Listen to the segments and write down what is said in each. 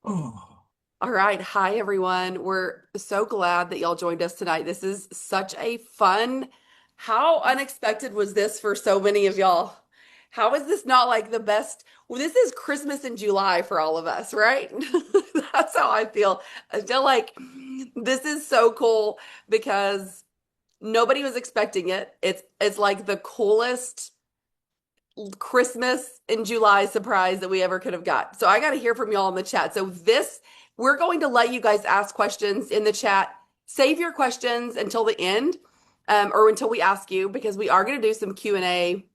Oh. All right. Hi, everyone. We're so glad that y'all joined us tonight. This is such a fun. How unexpected was this for so many of y'all? How is this not like the best? Well, this is Christmas in July for all of us, right? That's how I feel. I feel like this is so cool because nobody was expecting it. It's like the coolest Christmas in July surprise that we ever could have got. So I got to hear from y'all in the chat. We're going to let you guys ask questions in the chat. Save your questions until the end, or until we ask you, because we are going to do some Q&A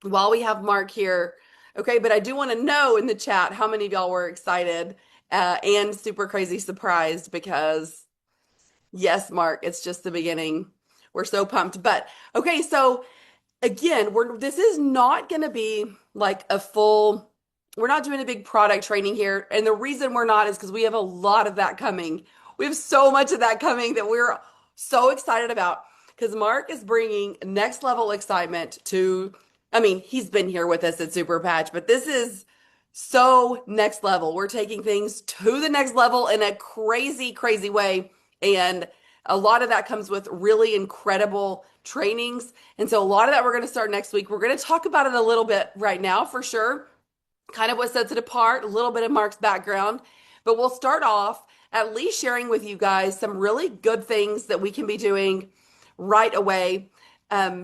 while we have Mark here. Okay, but I do want to know in the chat how many of y'all were excited and super crazy surprised because yes, Mark, it's just the beginning. We're so pumped. But okay, so again, this is not going to be like a full, we're not doing a big product training here. And the reason we're not is because we have a lot of that coming. We have so much of that coming that we're so excited about because Mark is bringing next level excitement to, I mean, he's been here with us at Super Patch, but this is so next level. We're taking things to the next level in a crazy, crazy way. And a lot of that comes with really incredible trainings. And so a lot of that we're going to start next week. We're going to talk about it a little bit right now for sure, kind of what sets it apart, a little bit of Mark's background. But we'll start off at least sharing with you guys some really good things that we can be doing right away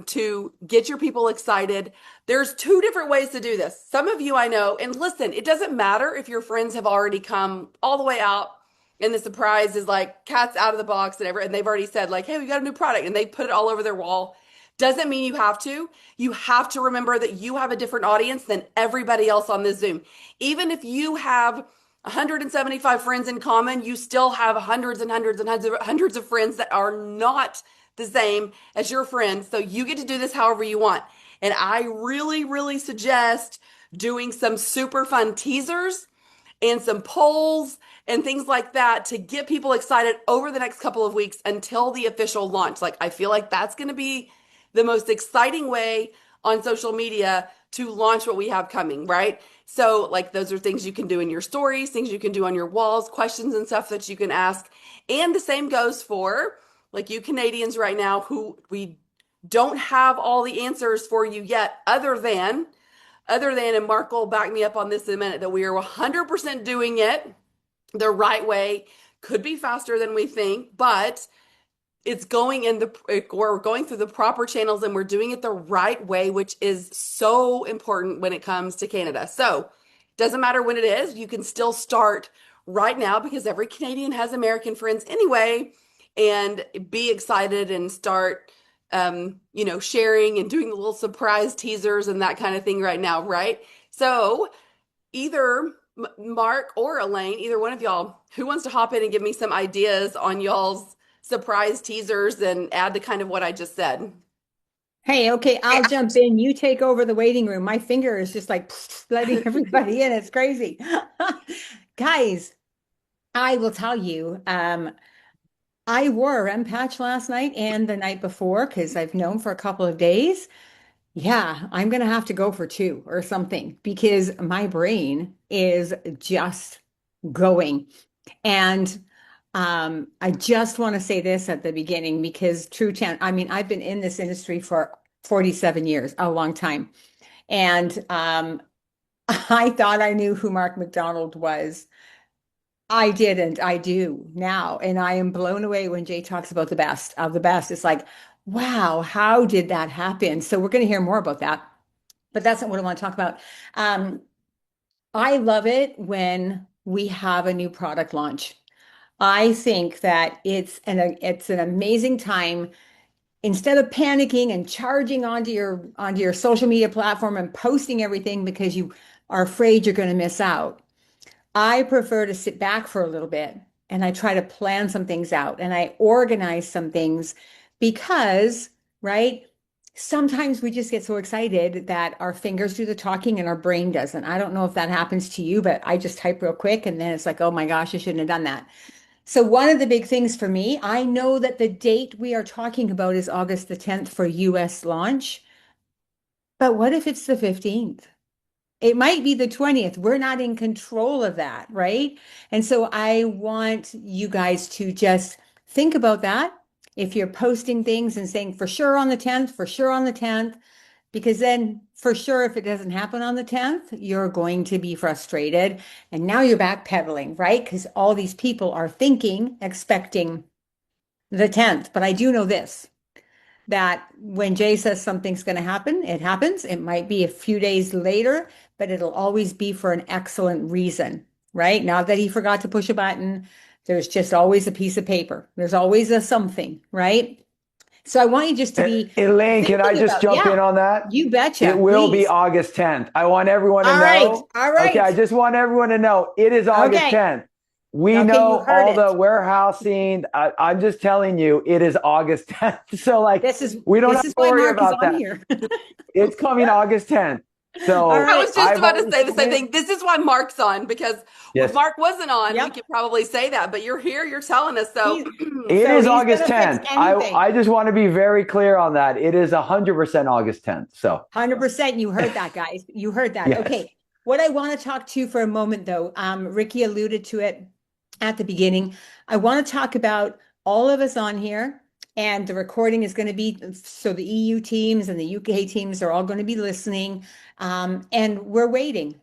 to get your people excited. There's two different ways to do this. Some of you I know, and listen, it doesn't matter if your friends have already come all the way out and the surprise is like cats out of the box and they've already said like, hey, we got a new product and they put it all over their wall. Doesn't mean you have to. You have to remember that you have a different audience than everybody else on this Zoom. Even if you have 175 friends in common, you still have hundreds and hundreds and hundreds of friends that are not the same as your friends. So you get to do this however you want. And I really, really suggest doing some super fun teasers and some polls and things like that to get people excited over the next couple of weeks until the official launch. Like, I feel like that's going to be the most exciting way on social media to launch what we have coming, right? So, like, those are things you can do in your stories, things you can do on your walls, questions and stuff that you can ask. And the same goes for like you Canadians right now who we don't have all the answers for you yet, other than, and Mark will back me up on this in a minute, that we are 100% doing it the right way. Could be faster than we think, but it's going in the, we're going through the proper channels and we're doing it the right way, which is so important when it comes to Canada. So, doesn't matter when it is, you can still start right now because every Canadian has American friends anyway, and be excited and start sharing and doing the little surprise teasers and that kind of thing right now, right? So, either Mark or Elaine, either one of y'all, who wants to hop in and give me some ideas on y'all's surprise teasers and add to kind of what I just said? Hey, okay, I'll jump in. You take over the waiting room. My finger is just like letting everybody in. It's crazy. Guys, I will tell you, I wore a REM patch last night and the night before because I've known for a couple of days. Yeah, I'm gonna have to go for two or something because my brain is just going. And I just want to say this at the beginning because I mean, I've been in this industry for 47 years, a long time. And I thought I knew who Mark McDonald was. I didn't. I do now. And I am blown away when Jay talks about the best of the best. It's like, wow, how did that happen? So we're going to hear more about that. But that's not what I want to talk about. Um, I love it when we have a new product launch. I think that it's an amazing time. Instead of panicking and charging onto your social media platform and posting everything because you are afraid you're going to miss out, I prefer to sit back for a little bit and I try to plan some things out and I organize some things because, right? Sometimes we just get so excited that our fingers do the talking and our brain doesn't. I don't know if that happens to you, but I just type real quick and then it's like, oh my gosh, I shouldn't have done that. So one of the big things for me, I know that the date we are talking about is August the 10th for US launch, but what if it's the 15th? It might be the 20th. We're not in control of that, right? And so I want you guys to just think about that. If you're posting things and saying for sure on the 10th, for sure on the 10th, because then for sure, if it doesn't happen on the 10th, you're going to be frustrated. And now you're backpedaling, right? Because all these people are thinking, expecting the 10th. But I do know this, that when Jay says something's going to happen, it happens. It might be a few days later, but it'll always be for an excellent reason, right? Not that he forgot to push a button. There's just always a piece of paper. There's always a something, right? So I want you just to be Elaine, can I thinking just about, jump yeah, in on that? you It betcha, will be please. August 10th. I want everyone to All right, know. all Okay, I right. just want everyone to know it is August Okay, 10th. We okay, you know heard all the it. warehousing. I'm just telling you, it is August 10th. So, like, This is we don't this have is to why worry Mark is about on that. here. It's coming August 10th. All So, I right. was just I've about to already say the said same it. thing. This is why Mark's on, because if Yes, Mark wasn't on, we Yep. could probably say that, but you're here, you're telling us. So He, it so is he's August gonna fix 10th. anything. I just want to be very clear on that. It is 100% August 10th. So, 100%. You heard that, guys. You heard that. yes. Okay. What I want to talk to you for a moment, though, Rikki alluded to it at the beginning. I want to talk about all of us on here, and the recording is going to be so the EU teams and the UK teams are all going to be listening, and we're waiting.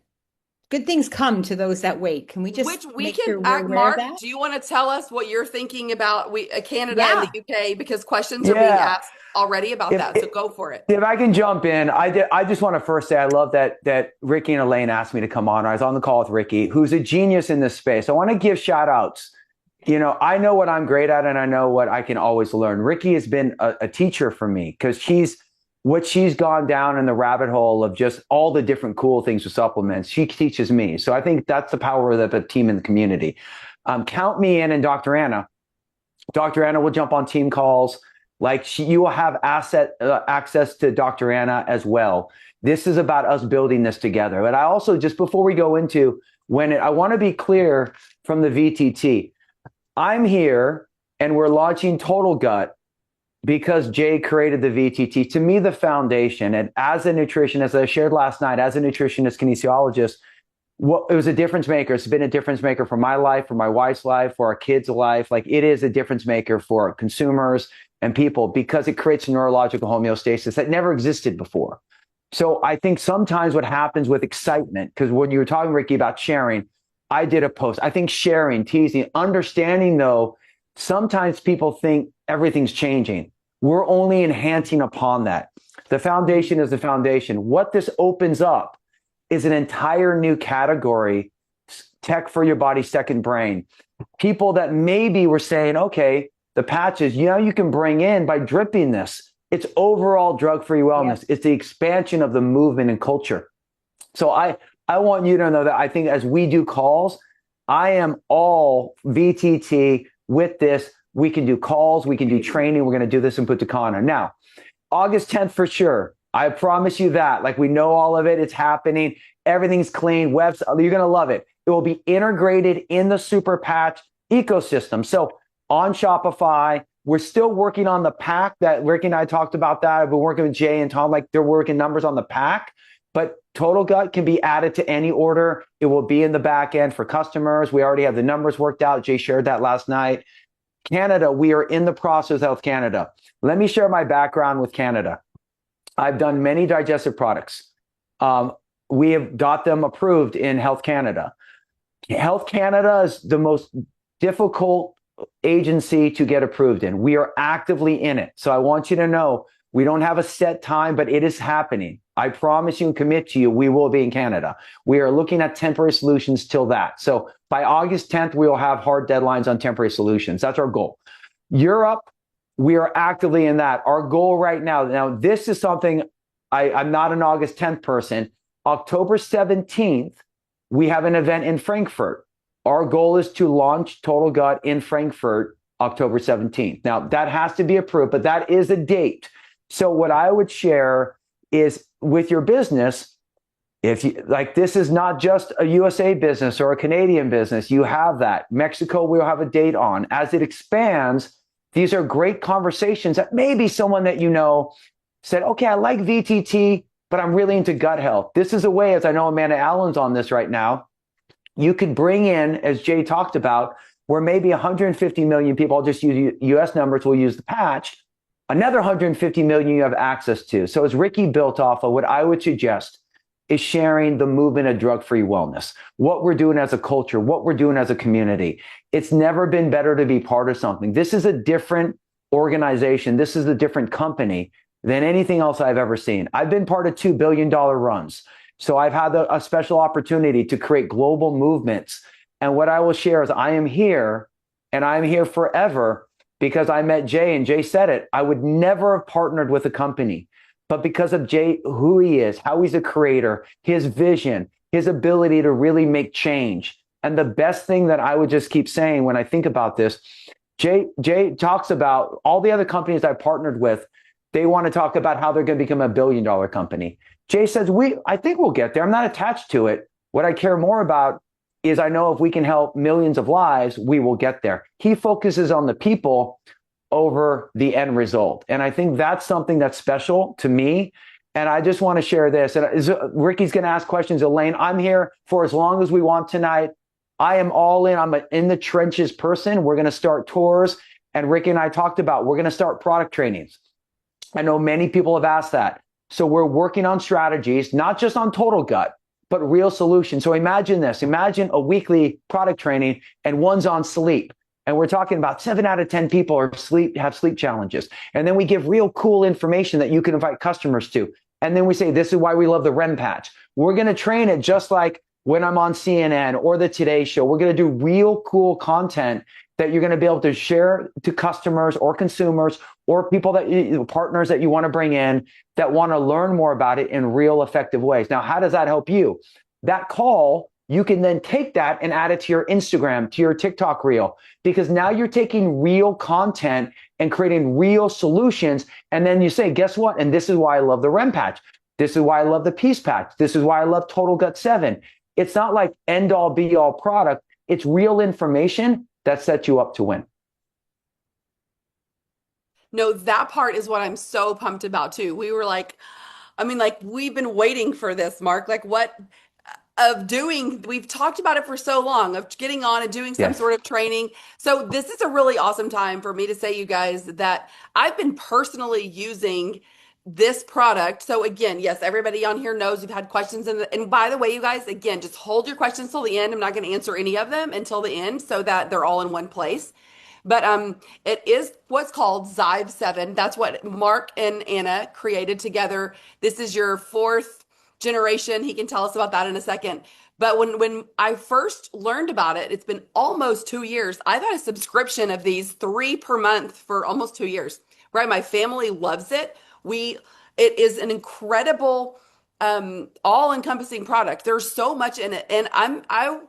Good things come to those that wait. Can we just which we make can sure we're act, aware of Mark, that? do you want to tell us what you're thinking about Canada and the Yeah. UK? Because questions are being Yeah. asked already about If, that. So go for it. If I can jump in, I just want to first say I love that Rikki and Elaine asked me to come on. I was on the call with Rikki, who's a genius in this space. I want to give shout outs. I know what I'm great at, and I know what I can always learn. Rikki has been a teacher for me because she's gone down in the rabbit hole of just all the different cool things with supplements. She teaches me. So I think that's the power of the team in the community. Count me in, and Dr. Anna. Dr. Anna will jump on team calls. You will have access to Dr. Anna as well. This is about us building this together. But I also, just before we go into I want to be clear from the VTT. I'm here and we're launching Total Gut because Jay created the VTT. To me, the foundation, and as a nutritionist, as I shared last night, as a nutritionist kinesiologist, it was a difference maker. It's been a difference maker for my life, for my wife's life, for our kids' life. Like, it is a difference maker for consumers and people because it creates neurological homeostasis that never existed before. So I think sometimes what happens with excitement, because when you were talking, Rikki, about sharing, I did a post. I think sharing, teasing, understanding, though, sometimes people think everything's changing. We're only enhancing upon that. The foundation is the foundation. What this opens up is an entire new category, tech for your body, second brain. People that maybe were saying, okay, the patches, you can bring in by dripping this. It's overall drug-free wellness. Yes. It's the expansion of the movement and culture. So I want you to know that I think as we do calls, I am all VTT with this. We can do calls, we can do training. We're going to do this in Punta Cana. Now, August 10th for sure. I promise you that. Like, we know all of it. It's happening. Everything's clean. You're going to love it. It will be integrated in the Super Patch ecosystem. So on Shopify, we're still working on the pack that Rikki and I talked about that. I've been working with Jay and Tom, like they're working numbers on the pack, but Total Gut can be added to any order. It will be in the back end for customers. We already have the numbers worked out. Jay shared that last night. Canada, we are in the process of Canada. Let me share my background with Canada. I've done many digestive products. We have got them approved in Health Canada. Health Canada is the most difficult agency to get approved in. We are actively in it. So I want you to know we don't have a set time, but it is happening. I promise you and commit to you, we will be in Canada. We are looking at temporary solutions till that. So by August 10th, we will have hard deadlines on temporary solutions. That's our goal. Europe, we are actively in that. Our goal right now, this is something I'm not an August 10th person. October 17th, we have an event in Frankfurt. Our goal is to launch Total Gut in Frankfurt October 17th. Now, that has to be approved, but that is a date. So what I would share is with your business, if you like, this is not just a USA business or a Canadian business. You have that. Mexico, we'll have a date on. As it expands, these are great conversations that maybe someone that you know said, okay, I like VTT. but I'm really into gut health. This is a way, as I know Amanda Allen's on this right now, you could bring in, as Jay talked about, where maybe 150 million people, I'll just use US numbers, will use the patch, another 150 million you have access to. So as Rikki built off of, what I would suggest is sharing the movement of drug-free wellness, what we're doing as a culture, what we're doing as a community. It's never been better to be part of something. This is a different organization. This is a different company than anything else I've ever seen. I've been part of $2 billion runs. So I've had a special opportunity to create global movements. And what I will share is I am here, and I'm here forever, because I met Jay, and Jay said it. I would never have partnered with a company, but because of Jay, who he is, how he's a creator, his vision, his ability to really make change. And the best thing that I would just keep saying when I think about this, Jay talks about all the other companies I partnered with. They want to talk about how they're going to become a $1 billion company. Jay says, I think we'll get there. I'm not attached to it. What I care more about is I know if we can help millions of lives, we will get there. He focuses on the people over the end result. And I think that's something that's special to me. And I just want to share this. And Rikki's going to ask questions. Elaine, I'm here for as long as we want tonight. I am all in. I'm an in the trenches person. We're going to start tours. And Rikki and I talked about, we're going to start product trainings. I know many people have asked that. So we're working on strategies, not just on total gut, but real solutions. So imagine this. Imagine a weekly product training and one's on sleep. And we're talking about 7 out of 10 people have sleep challenges. And then we give real cool information that you can invite customers to. And then we say, this is why we love the REM patch. We're going to train it just like when I'm on CNN or the Today Show. We're going to do real cool content that you're going to be able to share to customers or consumers or people partners that you want to bring in that want to learn more about it in real effective ways. Now, how does that help you? That call, you can then take that and add it to your Instagram, to your TikTok reel, because now you're taking real content and creating real solutions. And then you say, guess what? And this is why I love the REM patch. This is why I love the Peace Patch. This is why I love Total Gut 7. It's not like end all be all product. It's real information that sets you up to win. No, that part is what I'm so pumped about too. We were like, I mean, like we've been waiting for this, Mark. Like what of doing, we've talked about it for so long, of getting on and doing some Yes. sort of training. So this is a really awesome time for me to say, you guys, that I've been personally using this product. So again, yes, everybody on here knows you've had questions. And by the way, you guys, again, just hold your questions till the end. I'm not going to answer any of them until the end so that they're all in one place. But it is what's called Zyve 7. That's what Mark and Anna created together. This is your 4th generation. He can tell us about that in a second. But when I first learned about it, it's been almost 2 years. I've had a subscription of these 3 per month for almost 2 years, right? My family loves it. It is an incredible, all-encompassing product. There's so much in it. And I've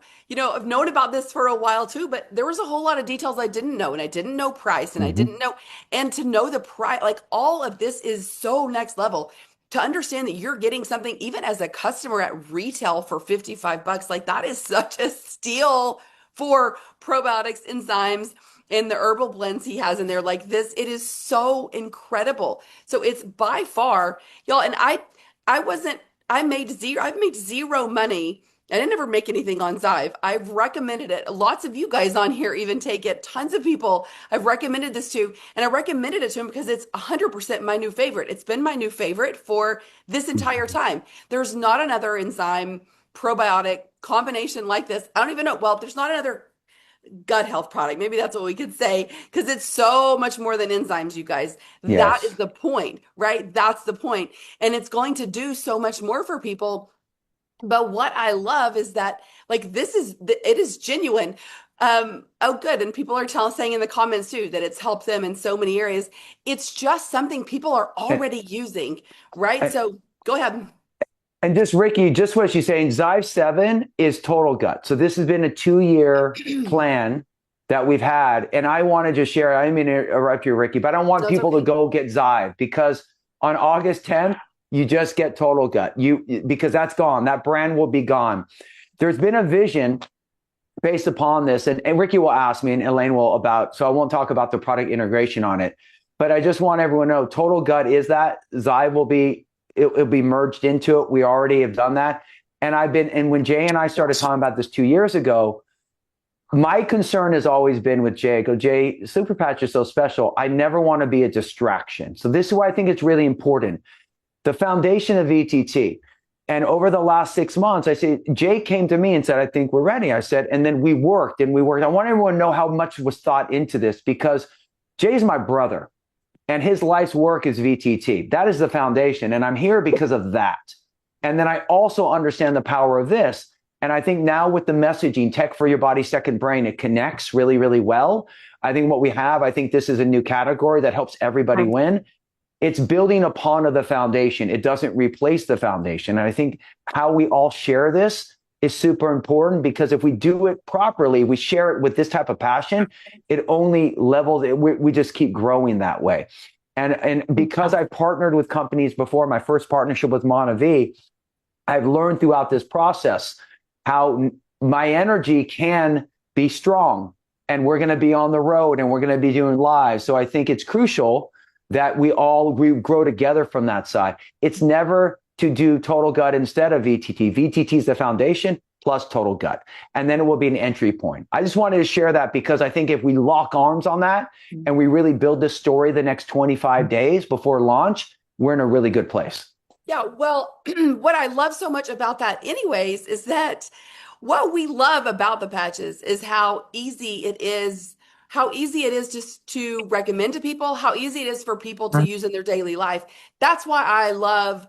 known about this for a while too, but there was a whole lot of details I didn't know, and I didn't know price, and I didn't know, and to know the price, like all of this is so next level. To understand that you're getting something even as a customer at retail for $55, like that is such a steal for probiotics, enzymes, and the herbal blends he has in there. Like this, it is so incredible. So it's by far, y'all, and I've made zero money. I didn't ever make anything on Zyve. I've recommended it. Lots of you guys on here even take it. Tons of people I've recommended this to, and I recommended it to them because it's 100% my new favorite. It's been my new favorite for this entire time. There's not another enzyme probiotic combination like this. I don't even know. Well, there's not another gut health product. Maybe that's what we could say, because it's so much more than enzymes, you guys. That is Yes. the point, right? That's the point. And it's going to do so much more for people. But what I love is that, like, it is genuine. Oh, good. And people are saying in the comments too that it's helped them in so many areas. It's just something people are And, already using, right? and, So go ahead. and just Rikki, just what she's saying, Zyve 7 is total gut. So this has been a 2-year plan that we've had. And I want to just share, I didn't mean to interrupt you, Rikki, but I don't want That's people to okay. go get Zyve, because on August 10th, you just get total gut. Because that's gone. That brand will be gone. There's been a vision based upon this, and Rikki will ask me and Elaine will so I won't talk about the product integration on it, but I just want everyone to know Total Gut is that Zyve will be it'll be merged into it. We already have done that. And when Jay and I started talking about this 2 years ago, my concern has always been with Jay. I go, Jay, Super Patch is so special. I never want to be a distraction. So this is why I think it's really important. The foundation of VTT. And over the last 6 months, I say, Jay came to me and said, I think we're ready. I said, and then we worked. I want everyone to know how much was thought into this, because Jay's my brother and his life's work is VTT. That is the foundation. And I'm here because of that. And then I also understand the power of this. And I think now with the messaging, tech for your body, second brain, it connects really, really well. I think what we have, I think this is a new category that helps everybody win. It's building upon the foundation. It doesn't replace the foundation. And I think how we all share this is super important, because if we do it properly, we share it with this type of passion, it only levels it. We just keep growing that way. And because I partnered with companies before, my first partnership with Monavi, I've learned throughout this process how my energy can be strong, and we're going to be on the road and we're going to be doing live. So I think it's crucial that we grow together from that side. It's never to do total gut instead of VTT. VTT is the foundation plus total gut. And then it will be an entry point. I just wanted to share that, because I think if we lock arms on that and we really build this story the next 25 days before launch, we're in a really good place. Yeah, well, what I love so much about that anyways is that what we love about the patches is how easy it is just to recommend to people, how easy it is for people to use in their daily life. That's why I love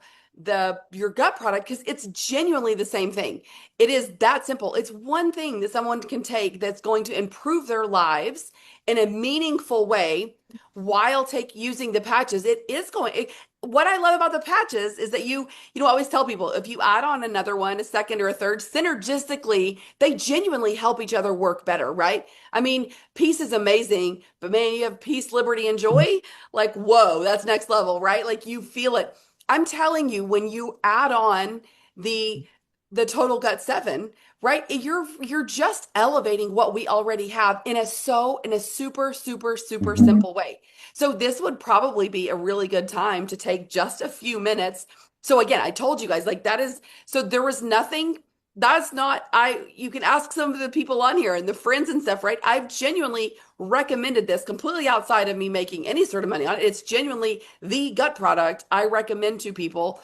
your gut product, because it's genuinely the same thing. It is that simple. It's one thing that someone can take that's going to improve their lives in a meaningful way while using the patches. What I love about the patches is that you always tell people, if you add on another one, a second or a third, synergistically, they genuinely help each other work better, right? I mean, peace is amazing, but man, you have peace, liberty, and joy. Like, whoa, that's next level, right? Like, you feel it. I'm telling you, when you add on the Total Gut 7, right? You're just elevating what we already have in a super, super, super simple way. So this would probably be a really good time to take just a few minutes. So again, I told you guys, like, there was nothing, you can ask some of the people on here and the friends and stuff, right? I've genuinely recommended this completely outside of me making any sort of money on it. It's genuinely the gut product I recommend to people,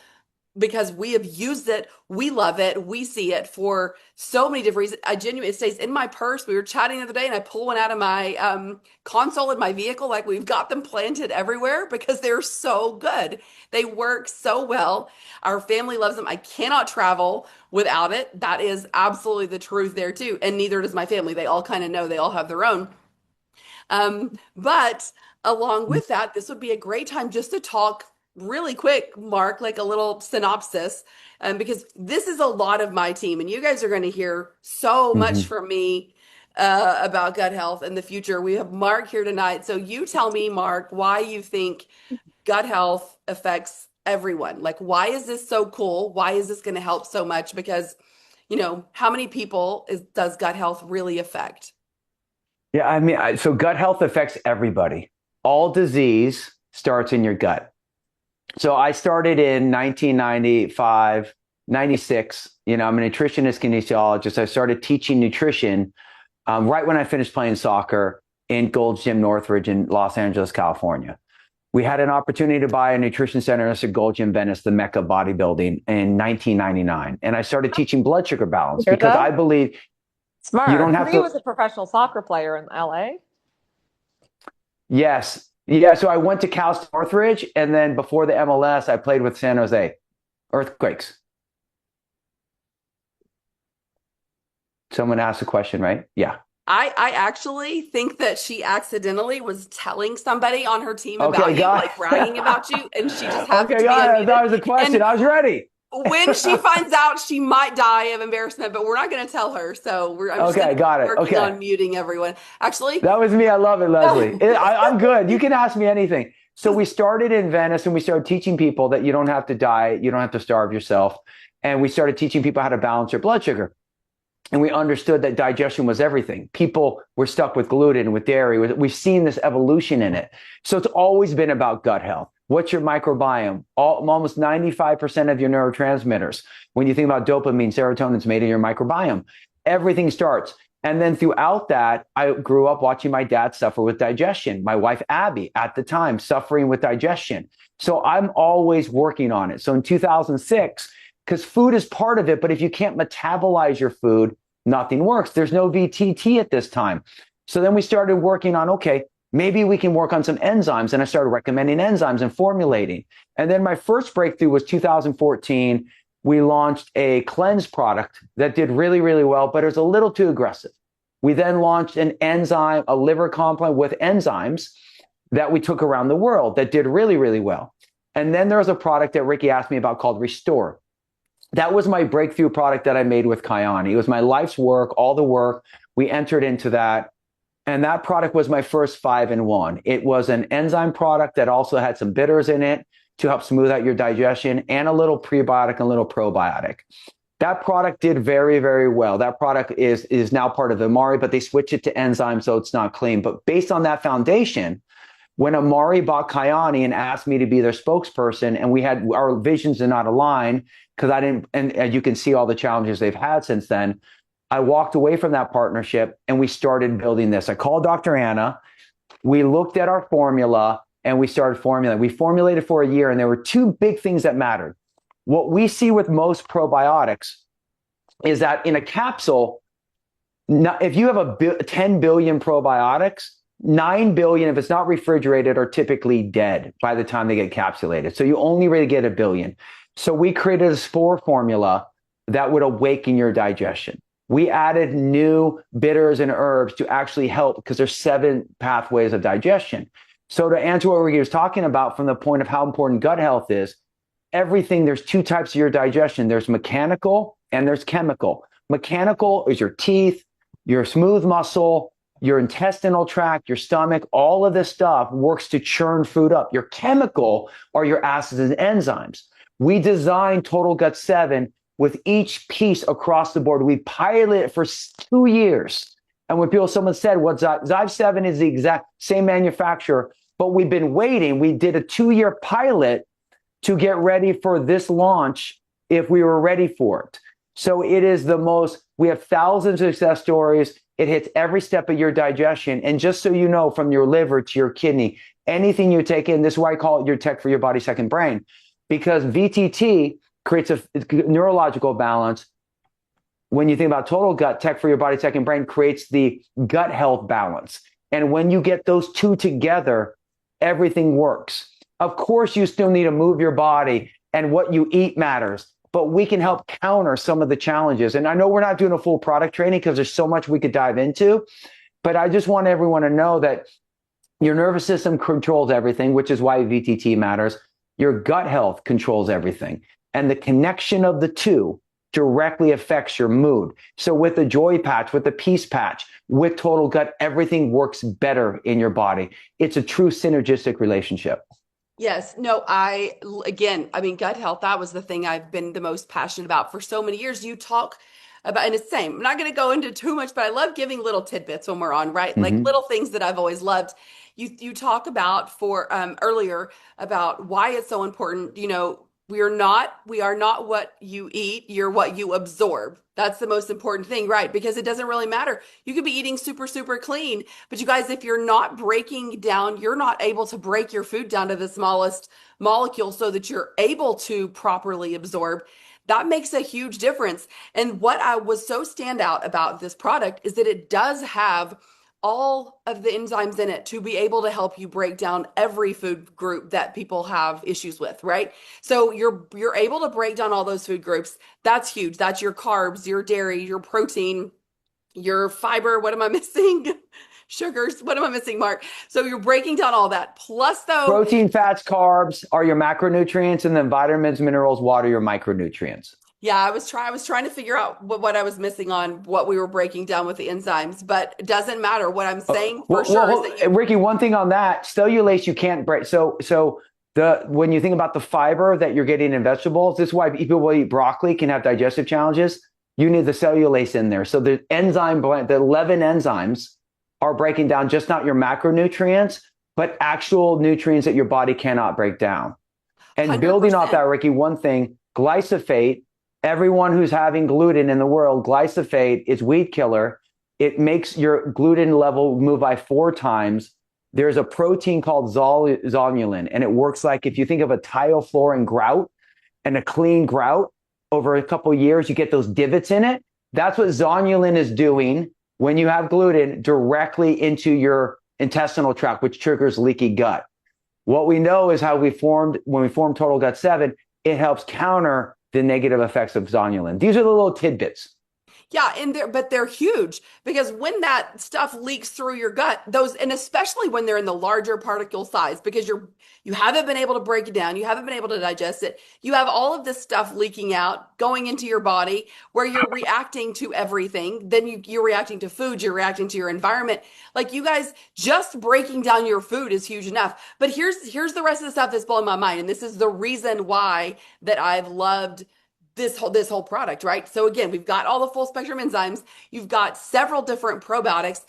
because we have used it, we love it, we see it for so many different reasons. It stays in my purse. We were chatting the other day, and I pull one out of my console in my vehicle. Like, we've got them planted everywhere because they're so good. They work so well. Our family loves them. I cannot travel without it. That is absolutely the truth there too. And neither does my family. They all kind of know. They all have their own. But along with that, this would be a great time just to talk really quick, Mark, like a little synopsis, because this is a lot of my team, and you guys are going to hear so much from me about gut health in the future. We have Mark here tonight. So you tell me, Mark, why you think gut health affects everyone. Like, why is this so cool? Why is this going to help so much? Because, how many people does gut health really affect? Yeah, I mean, so gut health affects everybody. All disease starts in your gut. So I started in 1995, 96. I'm a nutritionist, kinesiologist. I started teaching nutrition right when I finished playing soccer in Gold's Gym Northridge in Los Angeles, California. We had an opportunity to buy a nutrition center at Gold Gym Venice, the Mecca of bodybuilding, in 1999. And I started teaching blood sugar balance because I believe smart. You don't have He was a professional soccer player in LA. Yes. Yeah, so I went to Cal Northridge, and then before the MLS, I played with San Jose Earthquakes. Someone asked a question, right? Yeah. I actually think that she accidentally was telling somebody on her team about you, like bragging about you, and she just happened to be unmuted. That was a question. I was ready. When she finds out, she might die of embarrassment, but we're not going to tell her. So I'm just working on muting everyone. Actually, that was me. I love it, Leslie. I'm good. You can ask me anything. So we started in Venice, and we started teaching people that you don't have to diet, you don't have to starve yourself, and we started teaching people how to balance their blood sugar. And we understood that digestion was everything. People were stuck with gluten, with dairy. We've seen this evolution in it. So it's always been about gut health. What's your microbiome? Almost 95% of your neurotransmitters. When you think about dopamine, serotonin is made in your microbiome. Everything starts. And then throughout that, I grew up watching my dad suffer with digestion. My wife, Abby, at the time, suffering with digestion. So I'm always working on it. So in 2006, because food is part of it, but if you can't metabolize your food, nothing works. There's no VTT at this time. So then we started working on, okay, maybe we can work on some enzymes. And I started recommending enzymes and formulating. And then my first breakthrough was 2014. We launched a cleanse product that did really, really well, but it was a little too aggressive. We then launched an enzyme, a liver complement with enzymes that we took around the world that did really, really well. And then there was a product that Rikki asked me about called Restore. That was my breakthrough product that I made with Kyani. It was my life's work, all the work. We entered into that. And that product was my first 5-in-1. It was an enzyme product that also had some bitters in it to help smooth out your digestion, and a little prebiotic and a little probiotic. That product did very, very well. That product is now part of Amari, but they switched it to enzyme, so it's not clean. But based on that foundation, when Amari bought Kyani and asked me to be their spokesperson, and we had our visions did not align because I didn't, and you can see all the challenges they've had since then. I walked away from that partnership and we started building this. I called Dr. Anna. We looked at our formula and we started formulating. We formulated for a year, and there were two big things that mattered. What we see with most probiotics is that in a capsule, if you have 10 billion probiotics, 9 billion, if it's not refrigerated, are typically dead by the time they get capsulated. So you only really get 1 billion. So we created a spore formula that would awaken your digestion. We added new bitters and herbs to actually help, because there's 7 pathways of digestion. So to answer what we were talking about from the point of how important gut health is, there's 2 types of your digestion. There's mechanical and there's chemical. Mechanical is your teeth, your smooth muscle, your intestinal tract, your stomach. All of this stuff works to churn food up. Your chemical are your acids and enzymes. We designed Total Gut 7 with each piece across the board. We piloted it for 2 years. And when someone said, well, Zyve 7 is the exact same manufacturer, but we've been waiting. We did a 2-year pilot to get ready for this launch if we were ready for it. So it is we have thousands of success stories. It hits every step of your digestion. And just so you know, from your liver to your kidney, anything you take in, this is why I call it your tech for your body, second brain, because VTT creates a neurological balance. When you think about total gut, tech for your body, second brain creates the gut health balance. And when you get those two together, everything works. Of course, you still need to move your body, and what you eat matters, but we can help counter some of the challenges. And I know we're not doing a full product training because there's so much we could dive into, but I just want everyone to know that your nervous system controls everything, which is why VTT matters. Your gut health controls everything. And the connection of the two directly affects your mood. So with the joy patch, with the peace patch, with total gut, everything works better in your body. It's a true synergistic relationship. Yes. No, gut health, that was the thing I've been the most passionate about for so many years. You talk about, and it's the same. I'm not going to go into too much, but I love giving little tidbits when we're on, right? Mm-hmm. Like little things that I've always loved. You talk about earlier about why it's so important. You know, we are not what you eat, you're what you absorb. That's the most important thing, right? Because it doesn't really matter. You could be eating super, super clean, but you guys, if you're not breaking down, you're not able to break your food down to the smallest molecule so that you're able to properly absorb. That makes a huge difference. And what I was so stand out about this product is that it does have all of the enzymes in it to be able to help you break down every food group that people have issues with, right? So you're able to break down all those food groups. That's huge. That's your carbs, your dairy, your protein, your fiber. What am I missing? Sugars. What am I missing, Mark? So you're breaking down all that. Plus, though, protein, fats, carbs are your macronutrients, and then vitamins, minerals, water, your micronutrients. Yeah, I was trying to figure out what I was missing on what we were breaking down with the enzymes, but it doesn't matter. What I'm saying is that Rikki, one thing on that, cellulase you can't break. So when you think about the fiber that you're getting in vegetables, this is why people who eat broccoli can have digestive challenges. You need the cellulase in there. So the 11 enzymes are breaking down just not your macronutrients, but actual nutrients that your body cannot break down. And building off 100%. that, Rikki, one thing, glyphosate, everyone who's having gluten in the world, glyphosate is weed killer. It makes your gluten level move by 4 times. There's a protein called zonulin, and it works like if you think of a tile floor in grout and a clean grout over a couple of years, you get those divots in it. That's what zonulin is doing when you have gluten directly into your intestinal tract, which triggers leaky gut. What we know is when we formed Total Gut 7, it helps counter the negative effects of zonulin. These are the little tidbits. Yeah, but they're huge, because when that stuff leaks through your gut, and especially when they're in the larger particle size, because you haven't been able to break it down, you haven't been able to digest it, you have all of this stuff leaking out, going into your body, where you're reacting to everything. Then you're reacting to food, you're reacting to your environment. Like, you guys, just breaking down your food is huge enough. But here's the rest of the stuff that's blowing my mind, and this is the reason why that I've loved this whole product, right? So again, we've got all the full spectrum enzymes. You've got several different probiotics.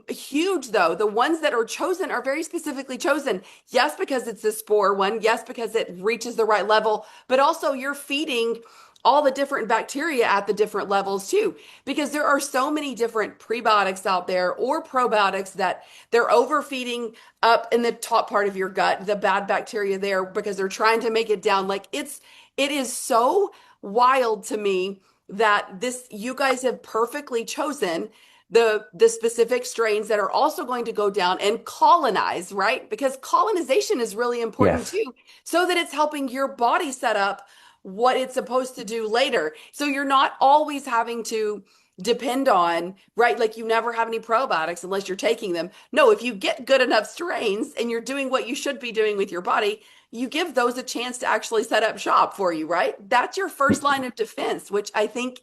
Huge though, the ones that are chosen are very specifically chosen. Yes, because it's the spore one. Yes, because it reaches the right level, but also you're feeding all the different bacteria at the different levels too, because there are so many different prebiotics out there or probiotics that they're overfeeding up in the top part of your gut, the bad bacteria there, because they're trying to make it down. Like, it is so wild to me that you guys have perfectly chosen the specific strains that are also going to go down and colonize, right? Because colonization is really important too, so that it's helping your body set up what it's supposed to do later. So you're not always having to depend on, right? Like, you never have any probiotics unless you're taking them. No, if you get good enough strains and you're doing what you should be doing with your body, you give those a chance to actually set up shop for you, right? That's your first line of defense, which I think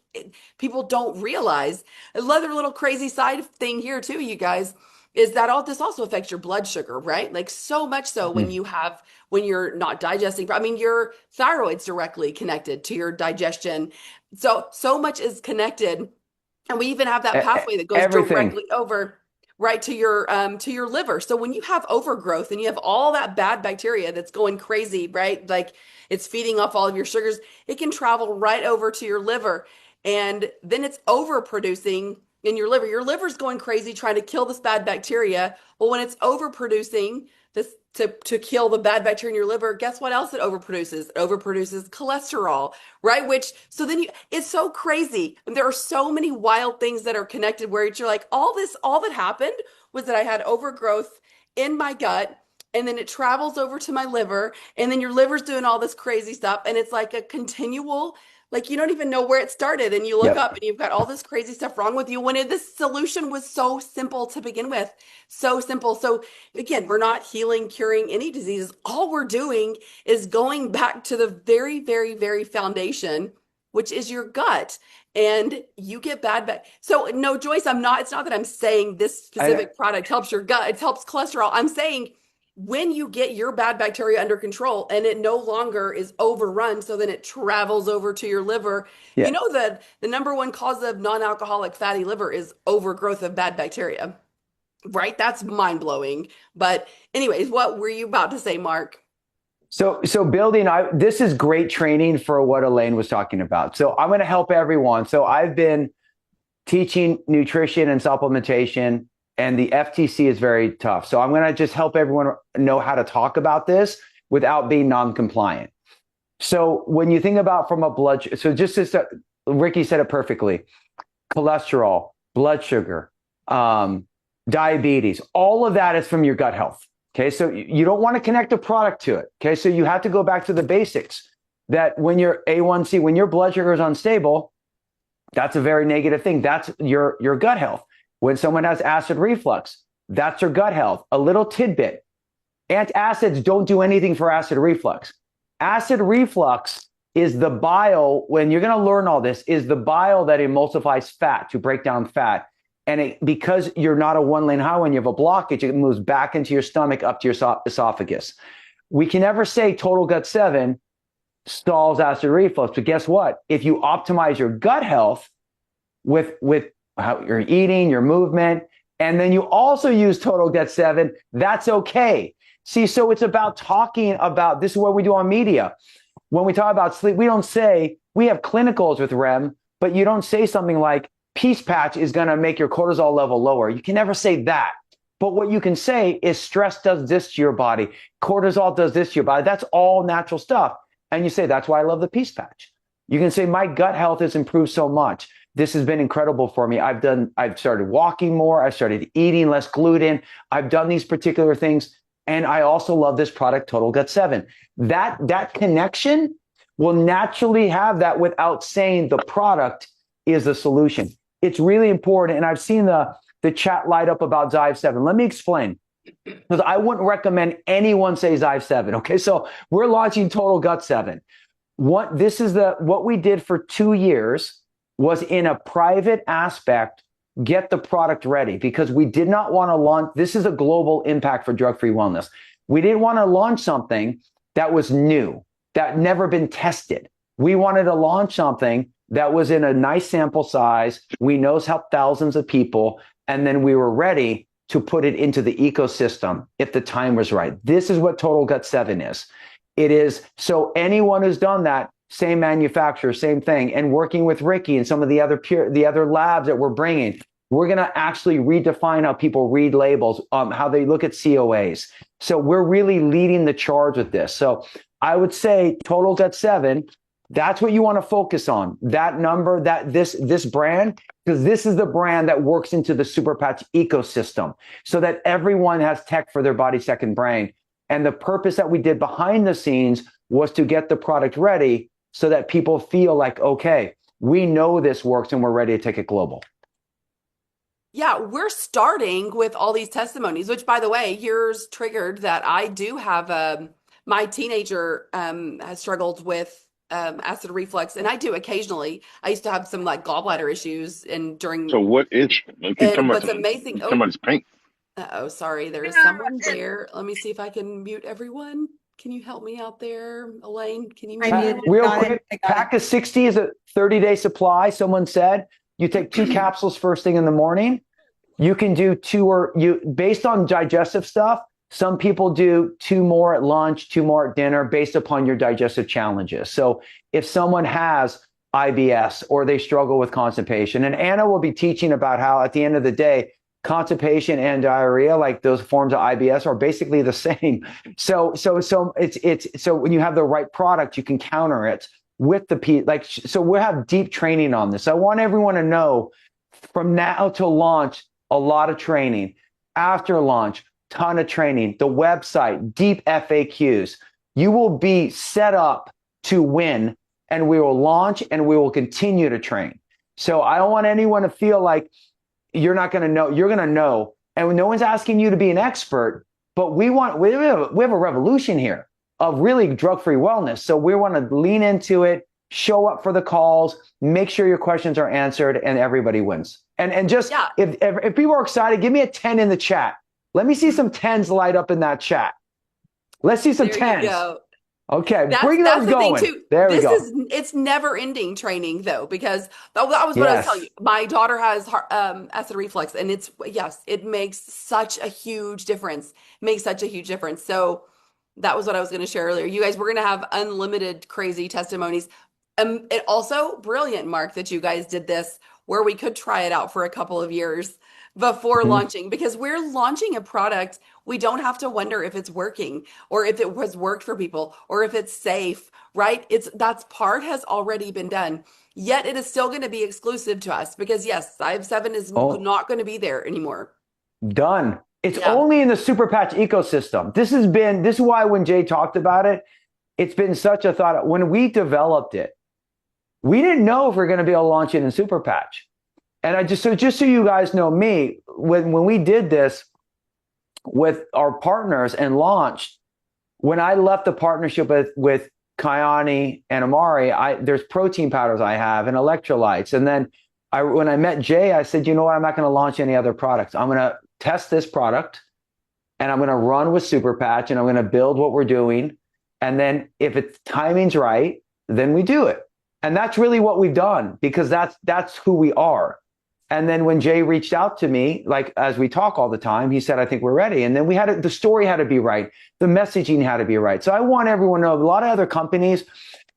people don't realize. Another little crazy side thing here too, you guys, is that this also affects your blood sugar, right? Like, so much so when you're not digesting. I mean, your thyroid's directly connected to your digestion. So much is connected. And we even have that pathway that goes Everything. directly over right to your liver. So when you have overgrowth and you have all that bad bacteria that's going crazy, right? Like, it's feeding off all of your sugars, it can travel right over to your liver. And then it's overproducing in your liver. Your liver's going crazy trying to kill this bad bacteria. Well, when it's overproducing this to kill the bad bacteria in your liver, guess what else it overproduces? It overproduces cholesterol, right? It's so crazy. And there are so many wild things that are connected where you're like, all that happened was that I had overgrowth in my gut, and then it travels over to my liver, and then your liver's doing all this crazy stuff. And it's like a continual, like, you don't even know where it started, and you look up and you've got all this crazy stuff wrong with you when this solution was so simple to begin with. So simple. So again, we're not healing, curing any diseases. All we're doing is going back to the very, very, very foundation, which is your gut. And you get bad. So no, Joyce, it's not that I'm saying this specific product helps your gut. It helps cholesterol. I'm saying, when you get your bad bacteria under control and it no longer is overrun, so then it travels over to your liver. You know that the number one cause of non-alcoholic fatty liver is overgrowth of bad bacteria, right? That's mind-blowing. But anyways, what were you about to say, Mark? So building, this is great training for what Elaine was talking about. So I'm going to help everyone. So I've been teaching nutrition and supplementation, and the FTC is very tough. So I'm going to just help everyone know how to talk about this without being non-compliant. So when you think about from a so just as Rikki said it perfectly, cholesterol, blood sugar, diabetes, all of that is from your gut health. Okay. So you don't want to connect a product to it. Okay. So you have to go back to the basics, that when your A1C, when your blood sugar is unstable, that's a very negative thing. That's your gut health. When someone has acid reflux, that's their gut health. A little tidbit: antacids don't do anything for acid reflux. Acid reflux is the bile, when you're going to learn all this, is the bile that emulsifies fat to break down fat. And because you're not a one-lane highway and you have a blockage, it moves back into your stomach up to your esophagus. We can never say Total Gut 7 stalls acid reflux, but guess what? If you optimize your gut health with how you're eating, your movement, and then you also use Total Gut 7, that's okay. See, so it's about talking about, this is what we do on media. When we talk about sleep, we don't say, we have clinicals with REM, but you don't say something like, Peace Patch is going to make your cortisol level lower. You can never say that. But what you can say is stress does this to your body. Cortisol does this to your body. That's all natural stuff. And you say, that's why I love the Peace Patch. You can say, my gut health has improved so much. This has been incredible for me. I've started walking more. I've started eating less gluten. I've done these particular things. And I also love this product, Total Gut 7. That connection will naturally have that without saying the product is the solution. It's really important. And I've seen the chat light up about Zyve 7. Let me explain. Because I wouldn't recommend anyone say Zyve 7. Okay, so we're launching Total Gut 7. What we did for 2 years was in a private aspect, get the product ready, because we did not want to launch. This is a global impact for drug-free wellness. We didn't want to launch something that was new, that never been tested. We wanted to launch something that was in a nice sample size. We know helped thousands of people. And then we were ready to put it into the ecosystem if the time was right. This is what Total Gut 7 is. It is, so anyone who's done that, same manufacturer, same thing, and working with Rikki and some of the other labs that we're bringing, we're going to actually redefine how people read labels, how they look at COAs. So we're really leading the charge with this. So I would say Total Gut 7, that's what you want to focus on. That number, this brand, because this is the brand that works into the Super Patch ecosystem so that everyone has tech for their body, second brain. And the purpose that we did behind the scenes was to get the product ready so that people feel like, okay, we know this works and we're ready to take it global. Yeah, we're starting with all these testimonies, which, by the way, yours triggered that I do have my teenager has struggled with acid reflux, and I do occasionally. I used to have some like gallbladder issues, and during. So what is? And what's amazing? Talking about his paint. Oh, sorry, there is someone there. Let me see if I can mute everyone. Can you help me out there, Elaine? Can you mute everyone? Real quick, pack of 60 is a 30-day supply. Someone said you take 2 capsules first thing in the morning. You can do 2 based on digestive stuff. Some people do 2 more at lunch, 2 more at dinner based upon your digestive challenges. So if someone has IBS or they struggle with constipation, and Anna will be teaching about how at the end of the day, constipation and diarrhea, like those forms of IBS, are basically the same. So when you have the right product, you can counter it with so we'll have deep training on this. I want everyone to know from now to launch, a lot of training. After launch, ton of training. The website, deep FAQs. You will be set up to win, and we will launch and we will continue to train. So I don't want anyone to feel like you're not going to know. You're going to know. And no one's asking you to be an expert, but we have a revolution here of really drug-free wellness. So we want to lean into it, show up for the calls, make sure your questions are answered, and everybody wins. And just, if people are excited, give me a 10 in the chat. Let me see some 10s light up in that chat. Let's see some 10s. You go. Okay, bring those going. Too. There we go. It's never ending training though, because that was what I was telling you. My daughter has acid reflux, and it makes such a huge difference. So that was what I was going to share earlier. You guys, we're going to have unlimited crazy testimonies. It also brilliant, Mark, that you guys did this where we could try it out for a couple of years before launching, because we're launching a product. We don't have to wonder if it's working or if it has worked for people or if it's safe, right? That part has already been done. Yet it is still going to be exclusive to us because Zyve 7 is not going to be there anymore. Done. It's only in the Super Patch ecosystem. This is why when Jay talked about it, it's been such a thought. When we developed it, we didn't know if we are going to be able to launch it in Super Patch. And just so you guys know me, when we did this with our partners and launched, when I left the partnership with Kyani and Amari, there's protein powders I have and electrolytes. And then when I met Jay, I said, you know what? I'm not going to launch any other products. I'm going to test this product and I'm going to run with Super Patch and I'm going to build what we're doing. And then if it's timing's right, then we do it. And that's really what we've done, because that's who we are. And then when Jay reached out to me, like as we talk all the time, he said, I think we're ready. And then we had the story had to be right. The messaging had to be right. So I want everyone to know a lot of other companies,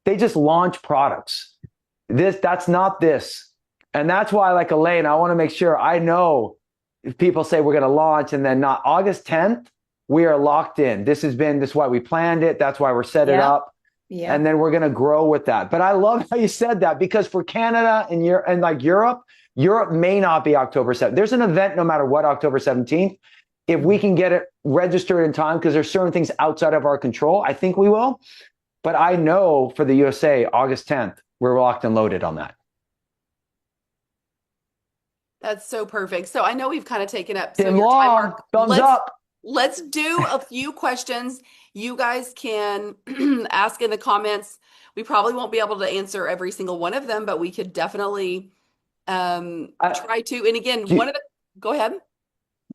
they just launch products. That's not this. And that's why, like Elaine, I want to make sure I know if people say we're going to launch and then not August 10th, we are locked in. This is why we planned it. That's why we're set it up. Yeah. And then we're going to grow with that. But I love how you said that, because for Canada and like Europe may not be October 7th. There's an event no matter what, October 17th. If we can get it registered in time, because there's certain things outside of our control, I think we will. But I know for the USA, August 10th, we're locked and loaded on that. That's so perfect. So I know we've kind of taken up some Tim of your time, Long, Mark. thumbs up. Let's do a few questions. You guys can ask in the comments. We probably won't be able to answer every single one of them, but we could definitely try to. And again, go ahead.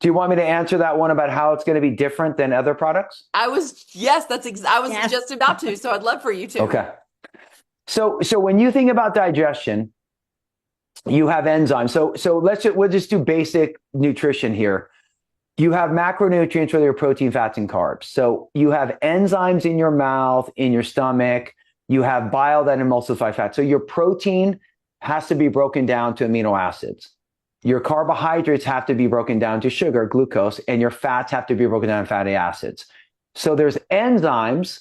Do you want me to answer that one about how it's going to be different than other products? I was just about to, so I'd love for you to. Okay. So when you think about digestion, you have enzymes. So we'll just do basic nutrition here. You have macronutrients, whether they're protein, fats, and carbs. So you have enzymes in your mouth, in your stomach. You have bile that emulsify fat. So your protein has to be broken down to amino acids. Your carbohydrates have to be broken down to sugar, glucose, and your fats have to be broken down to fatty acids. So there's enzymes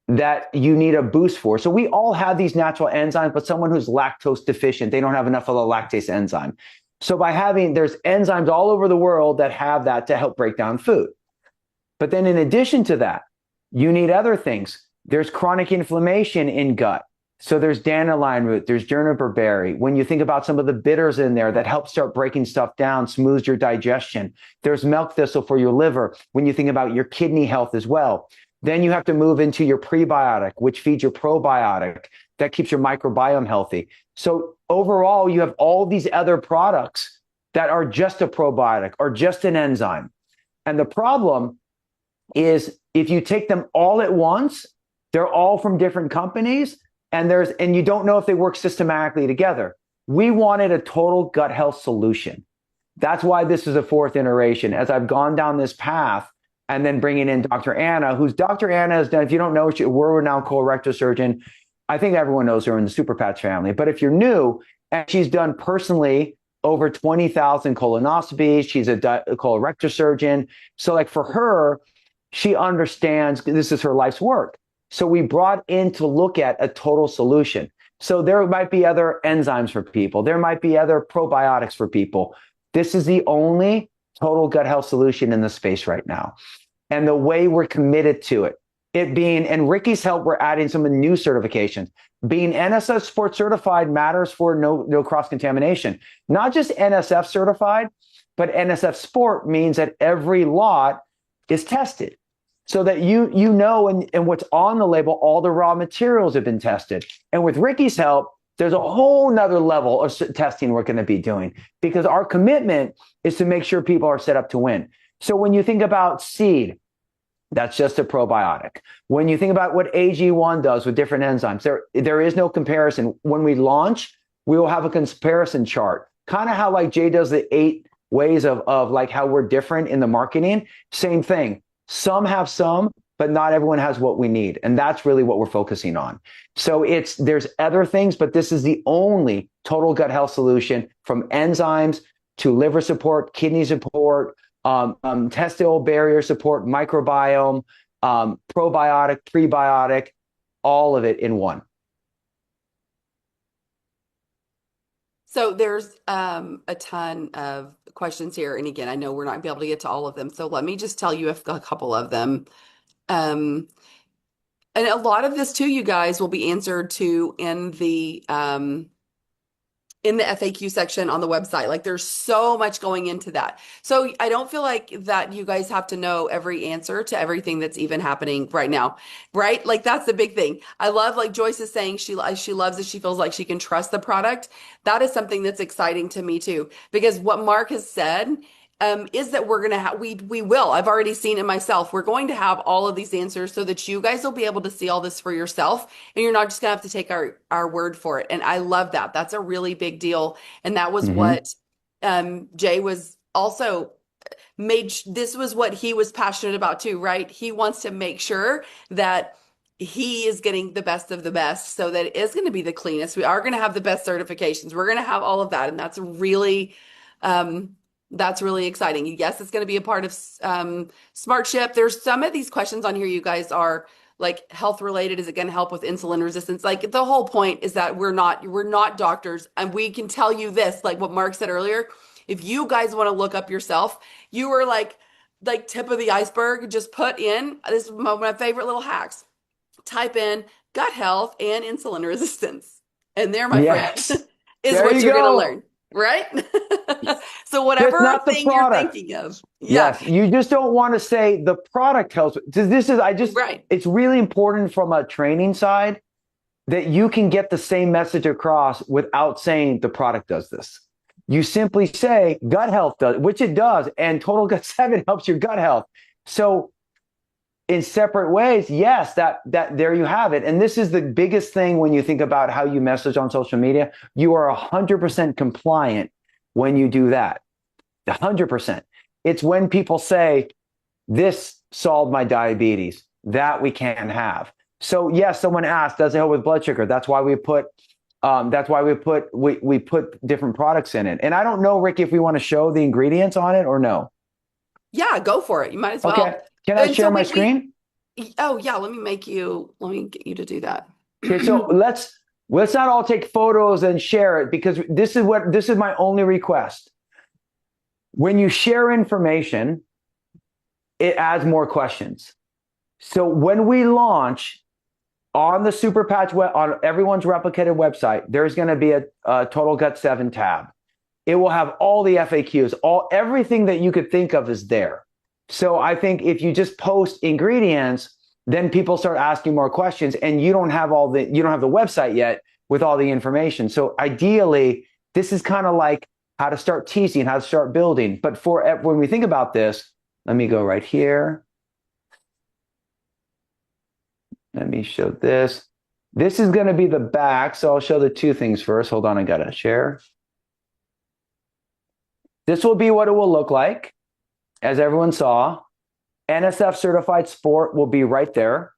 that you need a boost for. So we all have these natural enzymes, but someone who's lactose deficient, they don't have enough of the lactase enzyme. So there's enzymes all over the world that have that to help break down food. But then in addition to that, you need other things. There's chronic inflammation in gut. So there's dandelion root, there's juniper berry. When you think about some of the bitters in there that help start breaking stuff down, smooths your digestion. There's milk thistle for your liver. When you think about your kidney health as well. Then you have to move into your prebiotic, which feeds your probiotic that keeps your microbiome healthy. So overall, you have all these other products that are just a probiotic or just an enzyme. And the problem is if you take them all at once, they're all from different companies, and you don't know if they work systematically together. We wanted a total gut health solution. That's why this is a fourth iteration. As I've gone down this path, and then bringing in Dr. Anna, Dr. Anna has done, if you don't know, we're now colorectal surgeon. I think everyone knows her in the Super Patch family. But if you're new, and she's done personally over 20,000 colonoscopies, she's a colorectal surgeon. So like for her, she understands this is her life's work. So we brought in to look at a total solution. So there might be other enzymes for people. There might be other probiotics for people. This is the only total gut health solution in the space right now. And the way we're committed to it, and Rikki's help, we're adding some new certifications. Being NSF Sport certified matters for no cross-contamination. Not just NSF certified, but NSF Sport means that every lot is tested so that you know and what's on the label, all the raw materials have been tested. And with Rikki's help, there's a whole nother level of testing we're going to be doing, because our commitment is to make sure people are set up to win. So when you think about seed, that's just a probiotic. When you think about what AG1 does with different enzymes, there is no comparison. When we launch, we will have a comparison chart, kind of how like Jay does the 8 ways of like how we're different in the marketing. Same thing. Some have some, but not everyone has what we need. And that's really what we're focusing on. So there's other things, but this is the only total gut health solution, from enzymes to liver support, kidney support, intestinal barrier support, microbiome, probiotic, prebiotic, all of it in one. So there's a ton of questions here. And again, I know we're not going to be able to get to all of them. So let me just tell you a couple of them. And a lot of this too, you guys, will be answered too in the FAQ section on the website. Like there's so much going into that. So I don't feel like that you guys have to know every answer to everything that's even happening right now, right? Like that's the big thing. I love, like Joyce is saying, she loves it. She feels like she can trust the product. That is something that's exciting to me too, because what Mark has said is that we're going to have, we will, I've already seen it myself. We're going to have all of these answers so that you guys will be able to see all this for yourself, and you're not just going to have to take our word for it. And I love that. That's a really big deal. And that was what Jay was also this was what he was passionate about too, right? He wants to make sure that he is getting the best of the best so that it is going to be the cleanest. We are going to have the best certifications. We're going to have all of that. And that's really exciting. Yes, it's going to be a part of Smart Ship. There's some of these questions on here, you guys, are like health related. Is it going to help with insulin resistance? Like the whole point is that we're not doctors, and we can tell you this, like what Mark said earlier. If you guys want to look up yourself, you are like tip of the iceberg. Just put in, this is one of my favorite little hacks. Type in gut health and insulin resistance. And there, my Yes. friend, is There what you you're going to go. learn, right? So Just whatever not the thing you're product. thinking of. Yeah. Yes, you just don't want to say the product helps. Right. It's really important from a training side that you can get the same message across without saying the product does this. You simply say gut health does, which it does, and Total Gut 7 helps your gut health. So in separate ways, yes, that there you have it. And this is the biggest thing when you think about how you message on social media. You are 100% compliant when you do that. 100%. It's when people say, this solved my diabetes, that we can have. So yes, someone asked, does it help with blood sugar? That's why we put we put different products in it. And I don't know, Rikki, if we want to show the ingredients on it or no. Yeah, go for it. You might as well. Okay. Can I share my screen? Oh yeah, let me get you to do that. Okay, so let's not all take photos and share it, because this is my only request. When you share information, it adds more questions. So when we launch on the Super Patch on everyone's replicated website, there's going to be a Total Gut 7 tab. It will have all the FAQs, everything that you could think of is there. So I think if you just post ingredients, then people start asking more questions, and you don't have the website yet with all the information. So ideally, this is kind of like how to start teasing, how to start building. But when we think about this, let me go right here. Let me show this. This is going to be the back. So I'll show the two things first. Hold on, I got to share. This will be what it will look like. As everyone saw, NSF certified sport will be right there.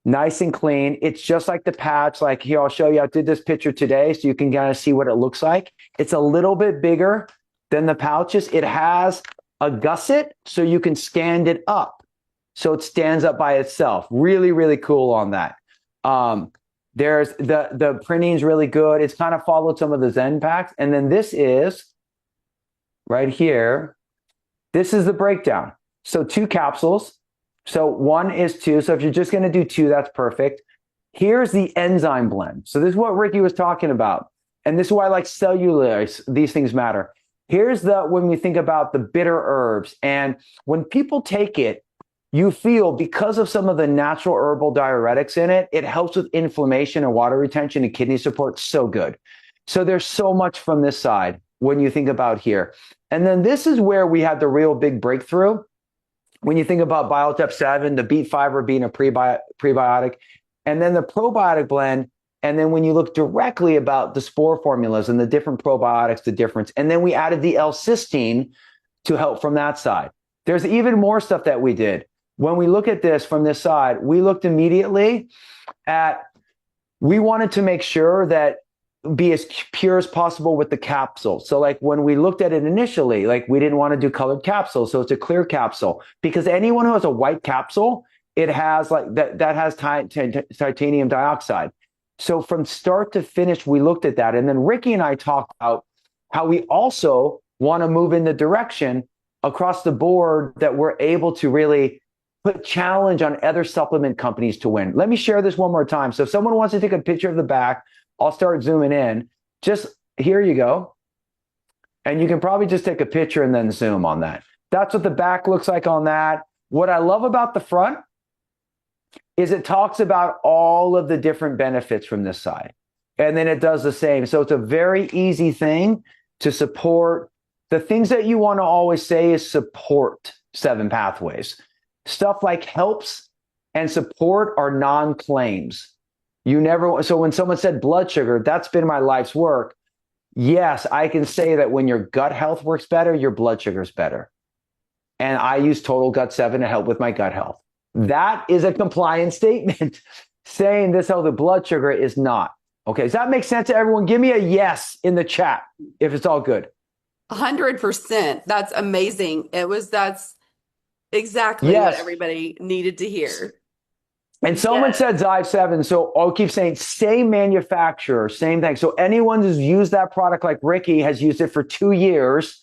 Nice and clean. It's just like the patch. Like here, I'll show you. I did this picture today so you can kind of see what it looks like. It's a little bit bigger than the pouches. It has a gusset so you can stand it up. So it stands up by itself. Really, really cool on that. There's the printing is really good. It's kind of followed some of the Zen packs. And then this is right here. This is the breakdown. So 2 capsules. So 1 is 2. So if you're just going to do 2, that's perfect. Here's the enzyme blend. So this is what Rikki was talking about. And this is why I like cellulose. These things matter. Here's when we think about the bitter herbs. And when people take it, you feel, because of some of the natural herbal diuretics in it, it helps with inflammation and water retention and kidney support. So good. So there's so much from this side when you think about here. And then this is where we had the real big breakthrough. When you think about Biotep 7, the beet fiber being a prebiotic, and then the probiotic blend. And then when you look directly about the spore formulas and the different probiotics, the difference. And then we added the L-cysteine to help from that side. There's even more stuff that we did. When we look at this from this side, we looked immediately at, we wanted to make sure that be as pure as possible with the capsule. So like when we looked at it initially, like we didn't want to do colored capsules. So it's a clear capsule, because anyone who has a white capsule, it has like that has titanium dioxide. So from start to finish, we looked at that. And then Rikki and I talked about how we also want to move in the direction across the board that we're able to really put challenge on other supplement companies to win. Let me share this one more time. So if someone wants to take a picture of the back, I'll start zooming in. Just here you go. And you can probably just take a picture and then zoom on that. That's what the back looks like on that. What I love about the front is it talks about all of the different benefits from this side. And then it does the same. So it's a very easy thing to support. The things that you want to always say is support 7 pathways. Stuff like helps and support are non-claims. So when someone said blood sugar, that's been my life's work. yes, I can say that when your gut health works better, your blood sugar is better. And I use Total Gut 7 to help with my gut health. That is a compliance statement. Saying this how the blood sugar is not. Okay, does that make sense to everyone? Give me a yes in the chat if it's all good. 100%. That's amazing. That's exactly what Yes. everybody needed to hear. And someone said Zyve 7. So I'll keep saying same manufacturer, same thing. So anyone who's used that product like Rikki has used it for 2 years.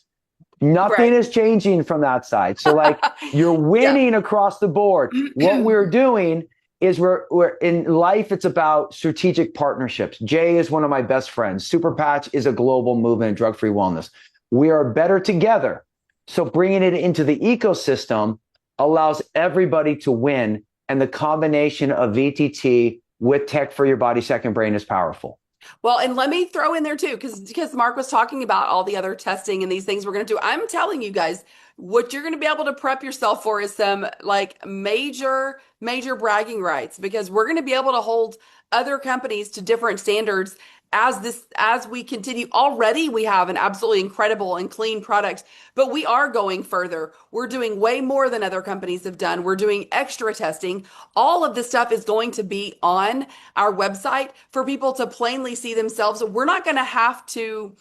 Nothing Right. is changing from that side. So like you're winning across the board. What we're doing is we're in life, it's about strategic partnerships. Jay is one of my best friends. Super Patch is a global movement in drug-free wellness. We are better together. So bringing it into the ecosystem allows everybody to win. And the combination of VTT with tech for your body, second brain is powerful. Well, and let me throw in there too, because Mark was talking about all the other testing and these things we're going to do. I'm telling you guys, what you're going to be able to prep yourself for is some like major bragging rights, because we're going to be able to hold other companies to different standards as we continue. Already we have an absolutely incredible and clean product, but we are going further. We're doing way more than other companies have done. We're doing extra testing. All of this stuff is going to be on our website for people to plainly see themselves. We're not going to have to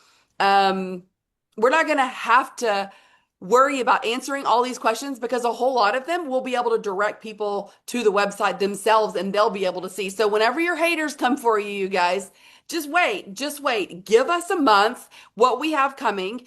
worry about answering all these questions, because a whole lot of them will be able to direct people to the website themselves, and they'll be able to see. So whenever your haters come for you, you guys, just wait. Give us a month, what we have coming,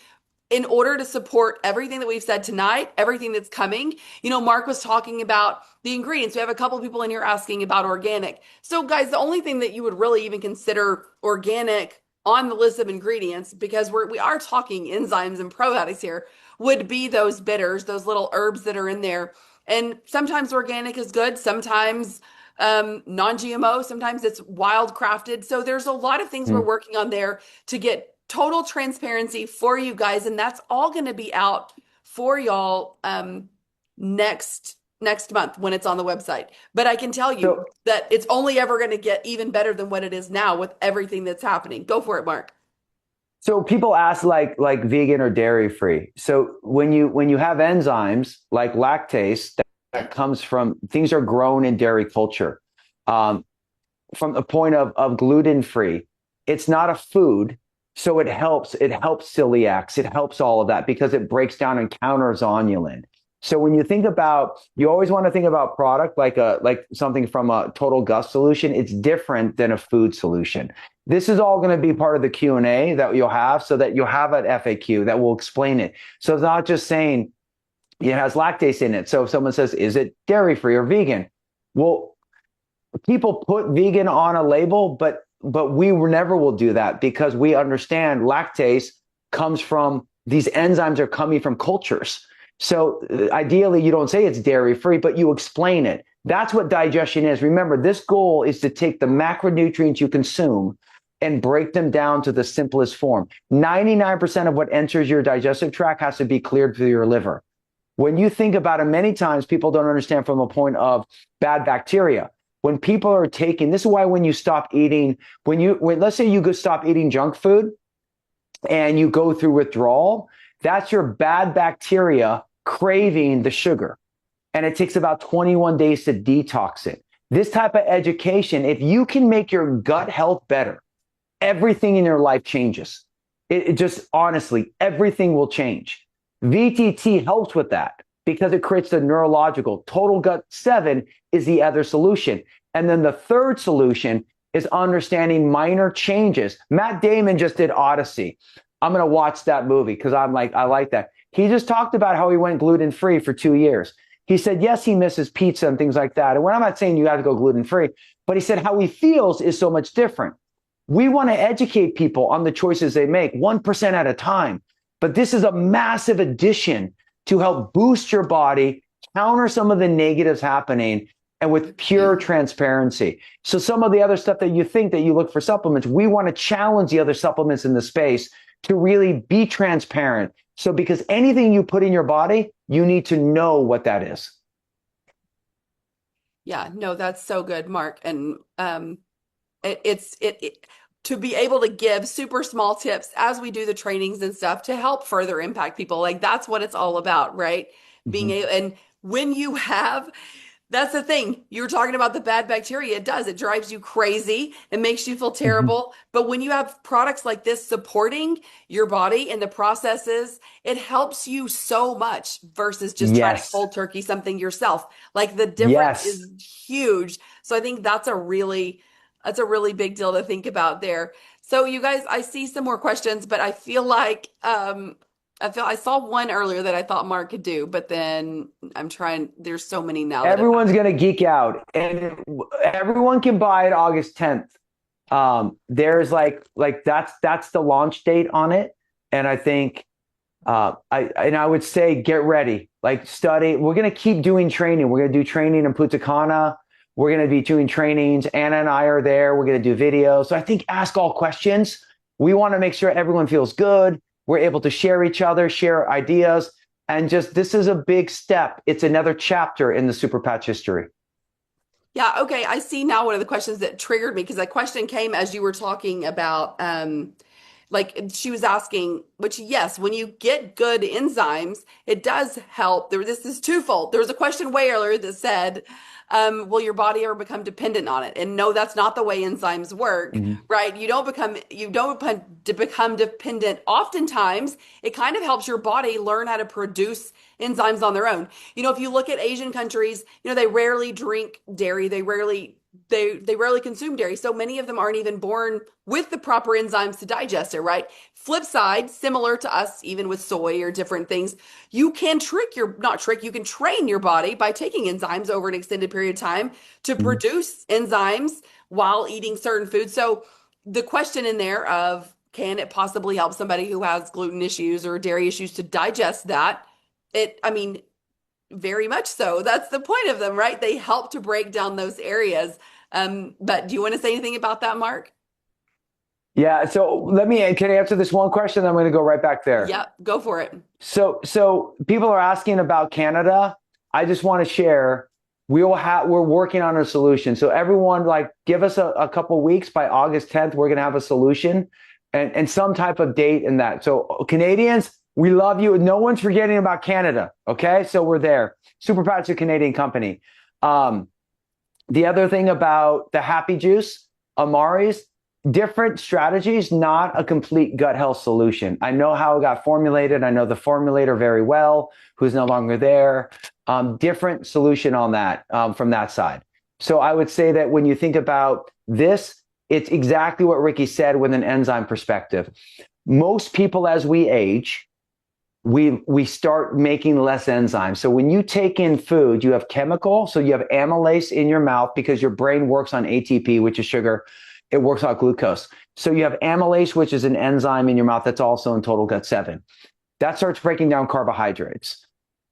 in order to support everything that we've said tonight, everything that's coming. Mark was talking about the ingredients. We have a couple of people in here asking about organic. So guys, the only thing that you would really even consider organic on the list of ingredients, because we are talking enzymes and probiotics here, would be those bitters, those little herbs that are in there. And sometimes organic is good, sometimes non-GMO, sometimes it's wild crafted. So there's a lot of things we're working on there to get total transparency for you guys, and that's all going to be out for y'all next month when it's on the website. But I can tell you that it's only ever going to get even better than what it is now with everything that's happening. Go for it, Mark. So people ask like vegan or dairy free. So when you have enzymes like lactase that comes from things are grown in dairy culture, from the point of gluten free, it's not a food. So it helps celiacs. It helps all of that because it breaks down and counters zonulin. So when you think about, you always want to think about product like something from a Total Gut solution. It's different than a food solution. This is all going to be part of the Q&A that you'll have, so that you'll have an FAQ that will explain it. So it's not just saying it has lactase in it. So if someone says, is it dairy free or vegan? Well, people put vegan on a label, but we never will do that, because we understand lactase comes from, these enzymes are coming from cultures. So ideally you don't say it's dairy free, but you explain it. That's what digestion is. Remember, this goal is to take the macronutrients you consume and break them down to the simplest form. 99% of what enters your digestive tract has to be cleared through your liver. When you think about it, many times people don't understand from a point of bad bacteria. When people are taking, this is why when you stop eating, let's say you go stop eating junk food and you go through withdrawal, that's your bad bacteria craving the sugar. And it takes about 21 days to detox it. This type of education, if you can make your gut health better, everything in your life changes. It just, honestly, everything will change. VTT helps with that because it creates the neurological. Total Gut 7 is the other solution. And then the third solution is understanding minor changes. Matt Damon just did Odyssey. I'm going to watch that movie because I like that. He just talked about how he went gluten-free for 2 years. He said, yes, he misses pizza and things like that. And when I'm not saying you have to go gluten-free, but he said how he feels is so much different. We want to educate people on the choices they make 1% at a time. But this is a massive addition to help boost your body, counter some of the negatives happening, and with pure transparency. So some of the other stuff that you think that you look for supplements, we want to challenge the other supplements in the space to really be transparent. So because anything you put in your body, you need to know what that is. Yeah, no, that's so good, Mark. And to be able to give super small tips as we do the trainings and stuff to help further impact people. Like that's what it's all about, right? Being Mhm. able, and when you have, that's the thing. You were talking about the bad bacteria. It does. It drives you crazy. It makes you feel Mhm. terrible. But when you have products like this supporting your body and the processes, it helps you so much versus just trying to Yes. cold turkey something yourself. Like the difference Yes. is huge. So I think that's a really big deal to think about there. So you guys, I see some more questions, but I feel like I saw one earlier that I thought Mark could do, but then there's so many now that Everyone's going to geek out, and everyone can buy it August 10th. There's that's the launch date on it. And I think I would say get ready, like study. We're going to keep doing training. We're going to do training in Punta Cana. We're going to be doing trainings. Anna and I are there. We're going to do videos. So I think ask all questions. We want to make sure everyone feels good. We're able to share each other, share ideas, and just this is a big step. It's another chapter in the Super Patch history. Yeah, okay. I see now one of the questions that triggered me because that question came as you were talking about like she was asking, which yes, when you get good enzymes, it does help. This is twofold. There was a question way earlier that said, will your body ever become dependent on it? And no, that's not the way enzymes work, Mhm. right? You don't become dependent. Oftentimes, it kind of helps your body learn how to produce enzymes on their own. If you look at Asian countries, they rarely drink dairy. They rarely consume dairy. So many of them aren't even born with the proper enzymes to digest it, right? Flip side, similar to us, even with soy or different things, you can you can train your body by taking enzymes over an extended period of time to Mhm. produce enzymes while eating certain foods. So the question in there of can it possibly help somebody who has gluten issues or dairy issues to digest that? I mean, very much so. That's the point of them, right? They help to break down those areas. But do you want to say anything about that, Mark? Yeah. So can I answer this one question? I'm going to go right back there. Yep, go for it. So people are asking about Canada. I just want to share. We're working on a solution. So everyone, like, give us a couple weeks. By August 10th, we're going to have a solution and some type of date in that. So Canadians, we love you. No one's forgetting about Canada. Okay. So we're there. Super Pat's a Canadian company. Um, the other thing about the Happy Juice, Amari's, different strategies, not a complete gut health solution. I know how it got formulated. I know the formulator very well, who's no longer there. Different solution on that from that side. So I would say that when you think about this, it's exactly what Rikki said with an enzyme perspective. Most people, as we age, we start making less enzymes. So when you take in food, you have chemical. So you have amylase in your mouth because your brain works on ATP, which is sugar. It works on glucose. So you have amylase, which is an enzyme in your mouth that's also in Total Gut 7. That starts breaking down carbohydrates.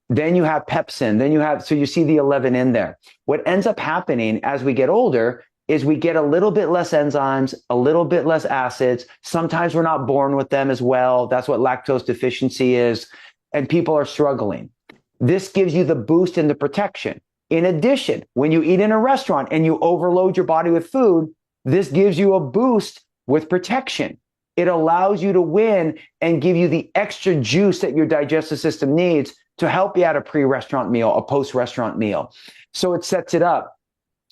Then you have pepsin. So you see the 11 in there. What ends up happening as we get older is we get a little bit less enzymes, a little bit less acids. Sometimes we're not born with them as well. That's what lactose deficiency is. And people are struggling. This gives you the boost and the protection. In addition, when you eat in a restaurant and you overload your body with food, this gives you a boost with protection. It allows you to win and give you the extra juice that your digestive system needs to help you at a pre-restaurant meal, a post-restaurant meal. So it sets it up.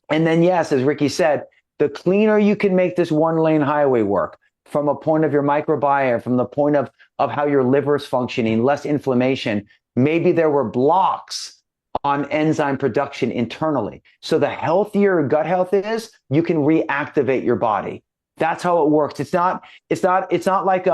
And then, yes, as Rikki said, the cleaner you can make this one-lane highway work from a point of your microbiome, from the point of how your liver is functioning, less inflammation. Maybe there were blocks on enzyme production internally. So the healthier gut health is, you can reactivate your body. That's how it works. It's not like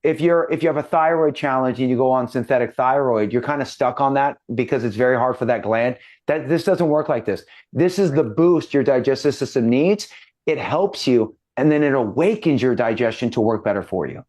if you have a thyroid challenge and you go on synthetic thyroid, you're kind of stuck on that because it's very hard for that gland. This doesn't work like this. This is the boost your digestive system needs. It helps you, and then it awakens your digestion to work better for you.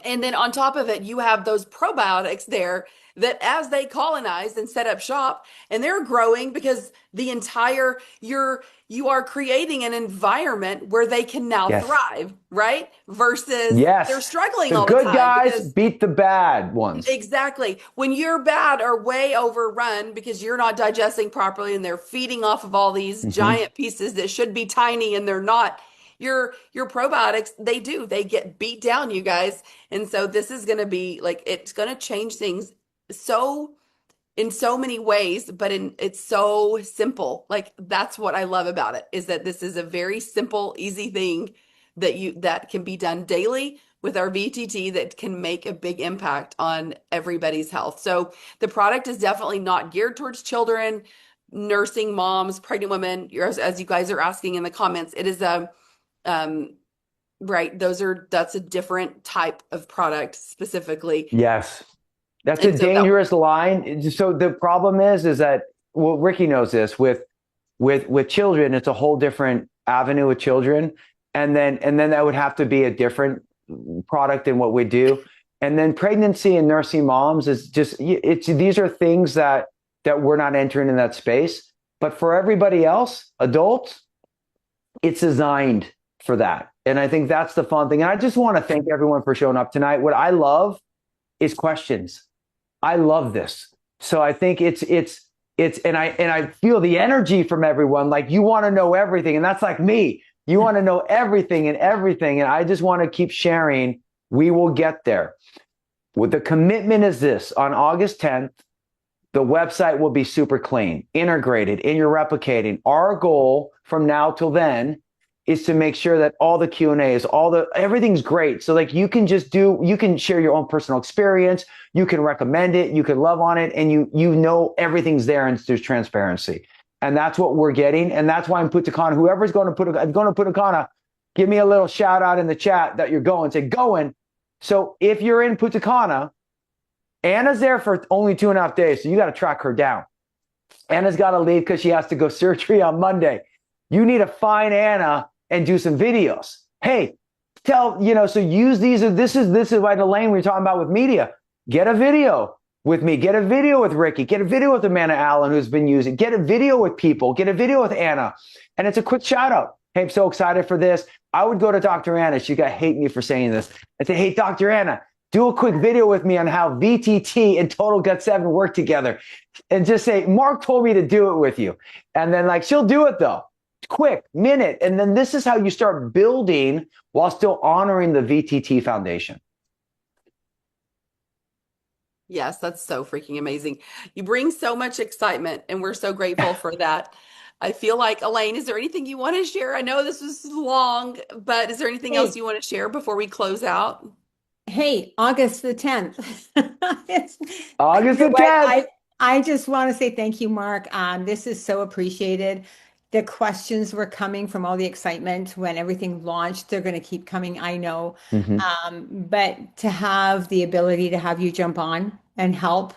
And then on top of it, you have those probiotics there that as they colonize and set up shop, and they're growing because you are creating an environment where they can now Yes. thrive, right? Versus they're Yes. struggling The all the good time guys because beat the bad ones. exactly when your bad are way overrun because you're not digesting properly and they're feeding off of all these Mm-hmm. giant pieces that should be tiny and they're not. your probiotics, they get beat down, you guys. And so this is going to be like, it's going to change things so in so many ways, but it's so simple. Like that's what I love about it, is that this is a very simple, easy thing that can be done daily with our VTT that can make a big impact on everybody's health. So the product is definitely not geared towards children, nursing moms, pregnant women, as you guys are asking in the comments. It is um right, that's a different type of product specifically. Yes. That's a And so that dangerous line. So the problem is that, well, Rikki knows this with children, it's a whole different avenue with children. And then that would have to be a different product than what we do. And then pregnancy and nursing moms is just, these are things that we're not entering in that space. But for everybody else, adults, it's designed for that. And I think that's the fun thing. And I just want to thank everyone for showing up tonight. What I love is questions. I love this. So I think it's and I feel the energy from everyone. Like you want to know everything. And that's like me. You want to know everything. And I just want to keep sharing. We will get there. Well, the commitment is this: on August 10th, the website will be super clean, integrated, and you're replicating. Our goal from now till then is to make sure that all the Q&As, everything's great. So like you can share your own personal experience, you can recommend it, you can love on it, and you know everything's there and there's transparency. And that's what we're getting. And that's why I'm Punta Cana. Whoever's going to Punta Cana, give me a little shout out in the chat that you're going. Say going. So if you're in Punta Cana, Anna's there for only 2.5 days. So you got to track her down. Anna's got to leave because she has to go surgery on Monday. You need to find Anna and do some videos. Hey, so use these. This is why the lane we were talking about with media. Get a video with me. Get a video with Rikki. Get a video with Amanda Allen, who's been using. Get a video with people. Get a video with Anna. And it's a quick shout out. Hey, I'm so excited for this. I would go to Dr. Anna. She got hate me for saying this. I'd say, hey, Dr. Anna, do a quick video with me on how VTT and Total Gut 7 work together. And just say, Mark told me to do it with you. And then she'll do it though. Quick minute. And then this is how you start building while still honoring the VTT foundation. Yes, that's so freaking amazing. You bring so much excitement, and we're so grateful for that. I feel like, Elaine, is there anything you want to share? I know this was long, but is there anything else you want to share before we close out? Hey, August the 10th. August the 10th. I just want to say thank you, Mark. This is so appreciated. The questions were coming from all the excitement when everything launched. They're going to keep coming, I know. But to have the ability to have you jump on and help,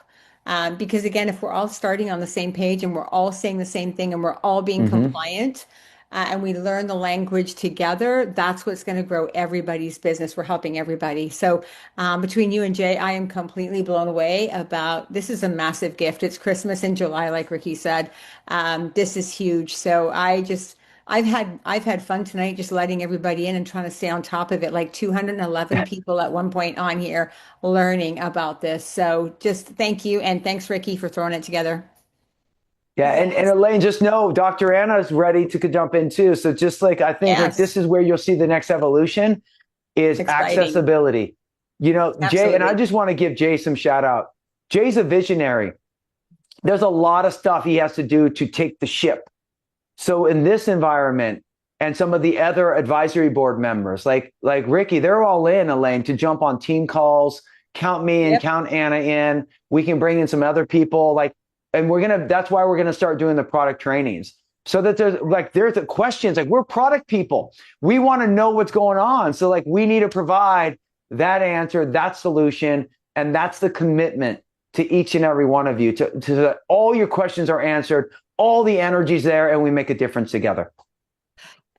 because again, if we're all starting on the same page and we're all saying the same thing and we're all being compliant, and we learn the language together, that's what's going to grow everybody's business. We're helping everybody. So between you and Jay, I am completely blown away about this. Is a massive gift. It's Christmas in July, like Rikki said. This is huge. So I've had fun tonight just letting everybody in and trying to stay on top of it. Like 211 people at one point on here learning about this. So just thank you. And thanks, Rikki, for throwing it together. Yeah, and Elaine, just know Dr. Anna is ready to jump in too. So just I think this is where you'll see the next evolution is accessibility. Absolutely. Jay, and I just want to give Jay some shout out. Jay's a visionary. There's a lot of stuff he has to do to take the ship. So in this environment, and some of the other advisory board members, like Rikki, they're all in, Elaine, to jump on team calls, count me in, count Anna in. We can bring in some other people, and that's why we're gonna start doing the product trainings. So that there's the questions, we're product people. We want to know what's going on. So we need to provide that answer, that solution, and that's the commitment to each and every one of you to all your questions are answered, all the energy's there, and we make a difference together.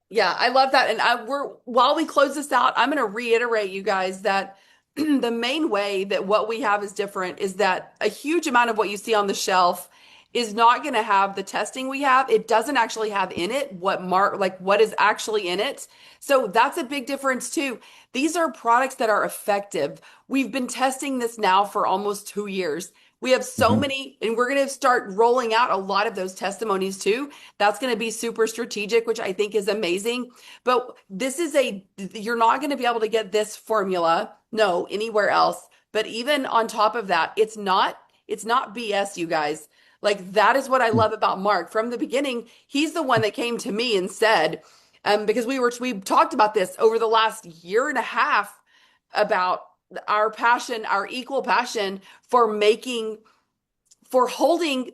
Yeah, I love that. And while we close this out, I'm going to reiterate, you guys, that the main way that what we have is different is that a huge amount of what you see on the shelf is not going to have the testing we have. It doesn't actually have in it what is actually in it. So that's a big difference too. These are products that are effective. We've been testing this now for almost 2 years. We have so many, and we're going to start rolling out a lot of those testimonies too. That's going to be super strategic, which I think is amazing. But this is you're not going to be able to get this formula, no, anywhere else. But even on top of that, it's not BS, you guys. Like that is what I love about Mark. From the beginning, he's the one that came to me and said, because we talked about this over the last year and a half about our passion, our equal passion for holding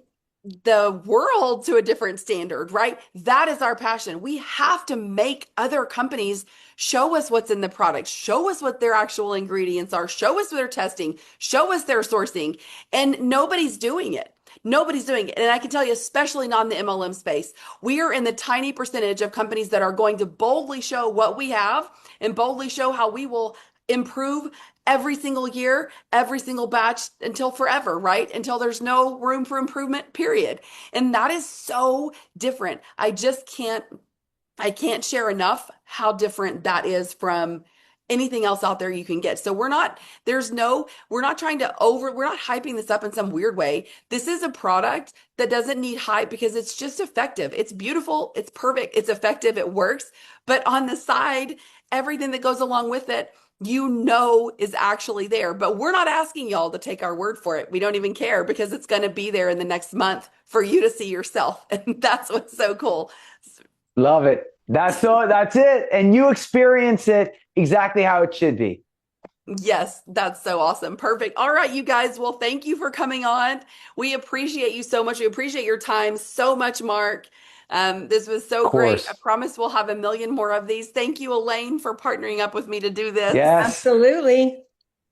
the world to a different standard, right? That is our passion. We have to make other companies show us what's in the product, show us what their actual ingredients are, show us their testing, show us their sourcing. And nobody's doing it. Nobody's doing it. And I can tell you, especially not in the MLM space, we are in the tiny percentage of companies that are going to boldly show what we have and boldly show how we will improve every single year, every single batch until forever, right? Until there's no room for improvement, period. And that is so different. I can't share enough how different that is from anything else out there you can get. So we're not hyping this up in some weird way. This is a product that doesn't need hype because it's just effective. It's beautiful. It's perfect. It's effective. It works. But on the side, everything that goes along with it, is actually there. But we're not asking y'all to take our word for it. We don't even care because it's going to be there in the next month for you to see yourself. And that's what's so cool. Love it. That's it. And you experience it exactly how it should be. Yes, that's so awesome. Perfect. All right, you guys. Well, thank you for coming on. We appreciate you so much. We appreciate your time so much, Mark. This was so great. I promise we'll have a million more of these. Thank you, Elaine, for partnering up with me to do this. Yes. Absolutely.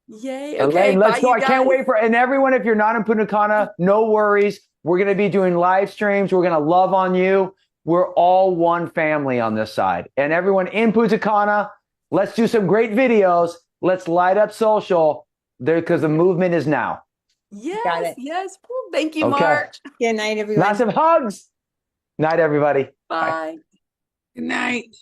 Yay. Okay. Elaine, let's go. I can't wait and everyone, if you're not in Punta Cana, no worries. We're going to be doing live streams. We're going to love on you. We're all one family on this side. And everyone in Punta Cana, let's do some great videos. Let's light up social there because the movement is now. Yes. Got it. Yes. Thank you, Mark. Good night, everyone. Lots of hugs. Night, everybody. Bye. Good night.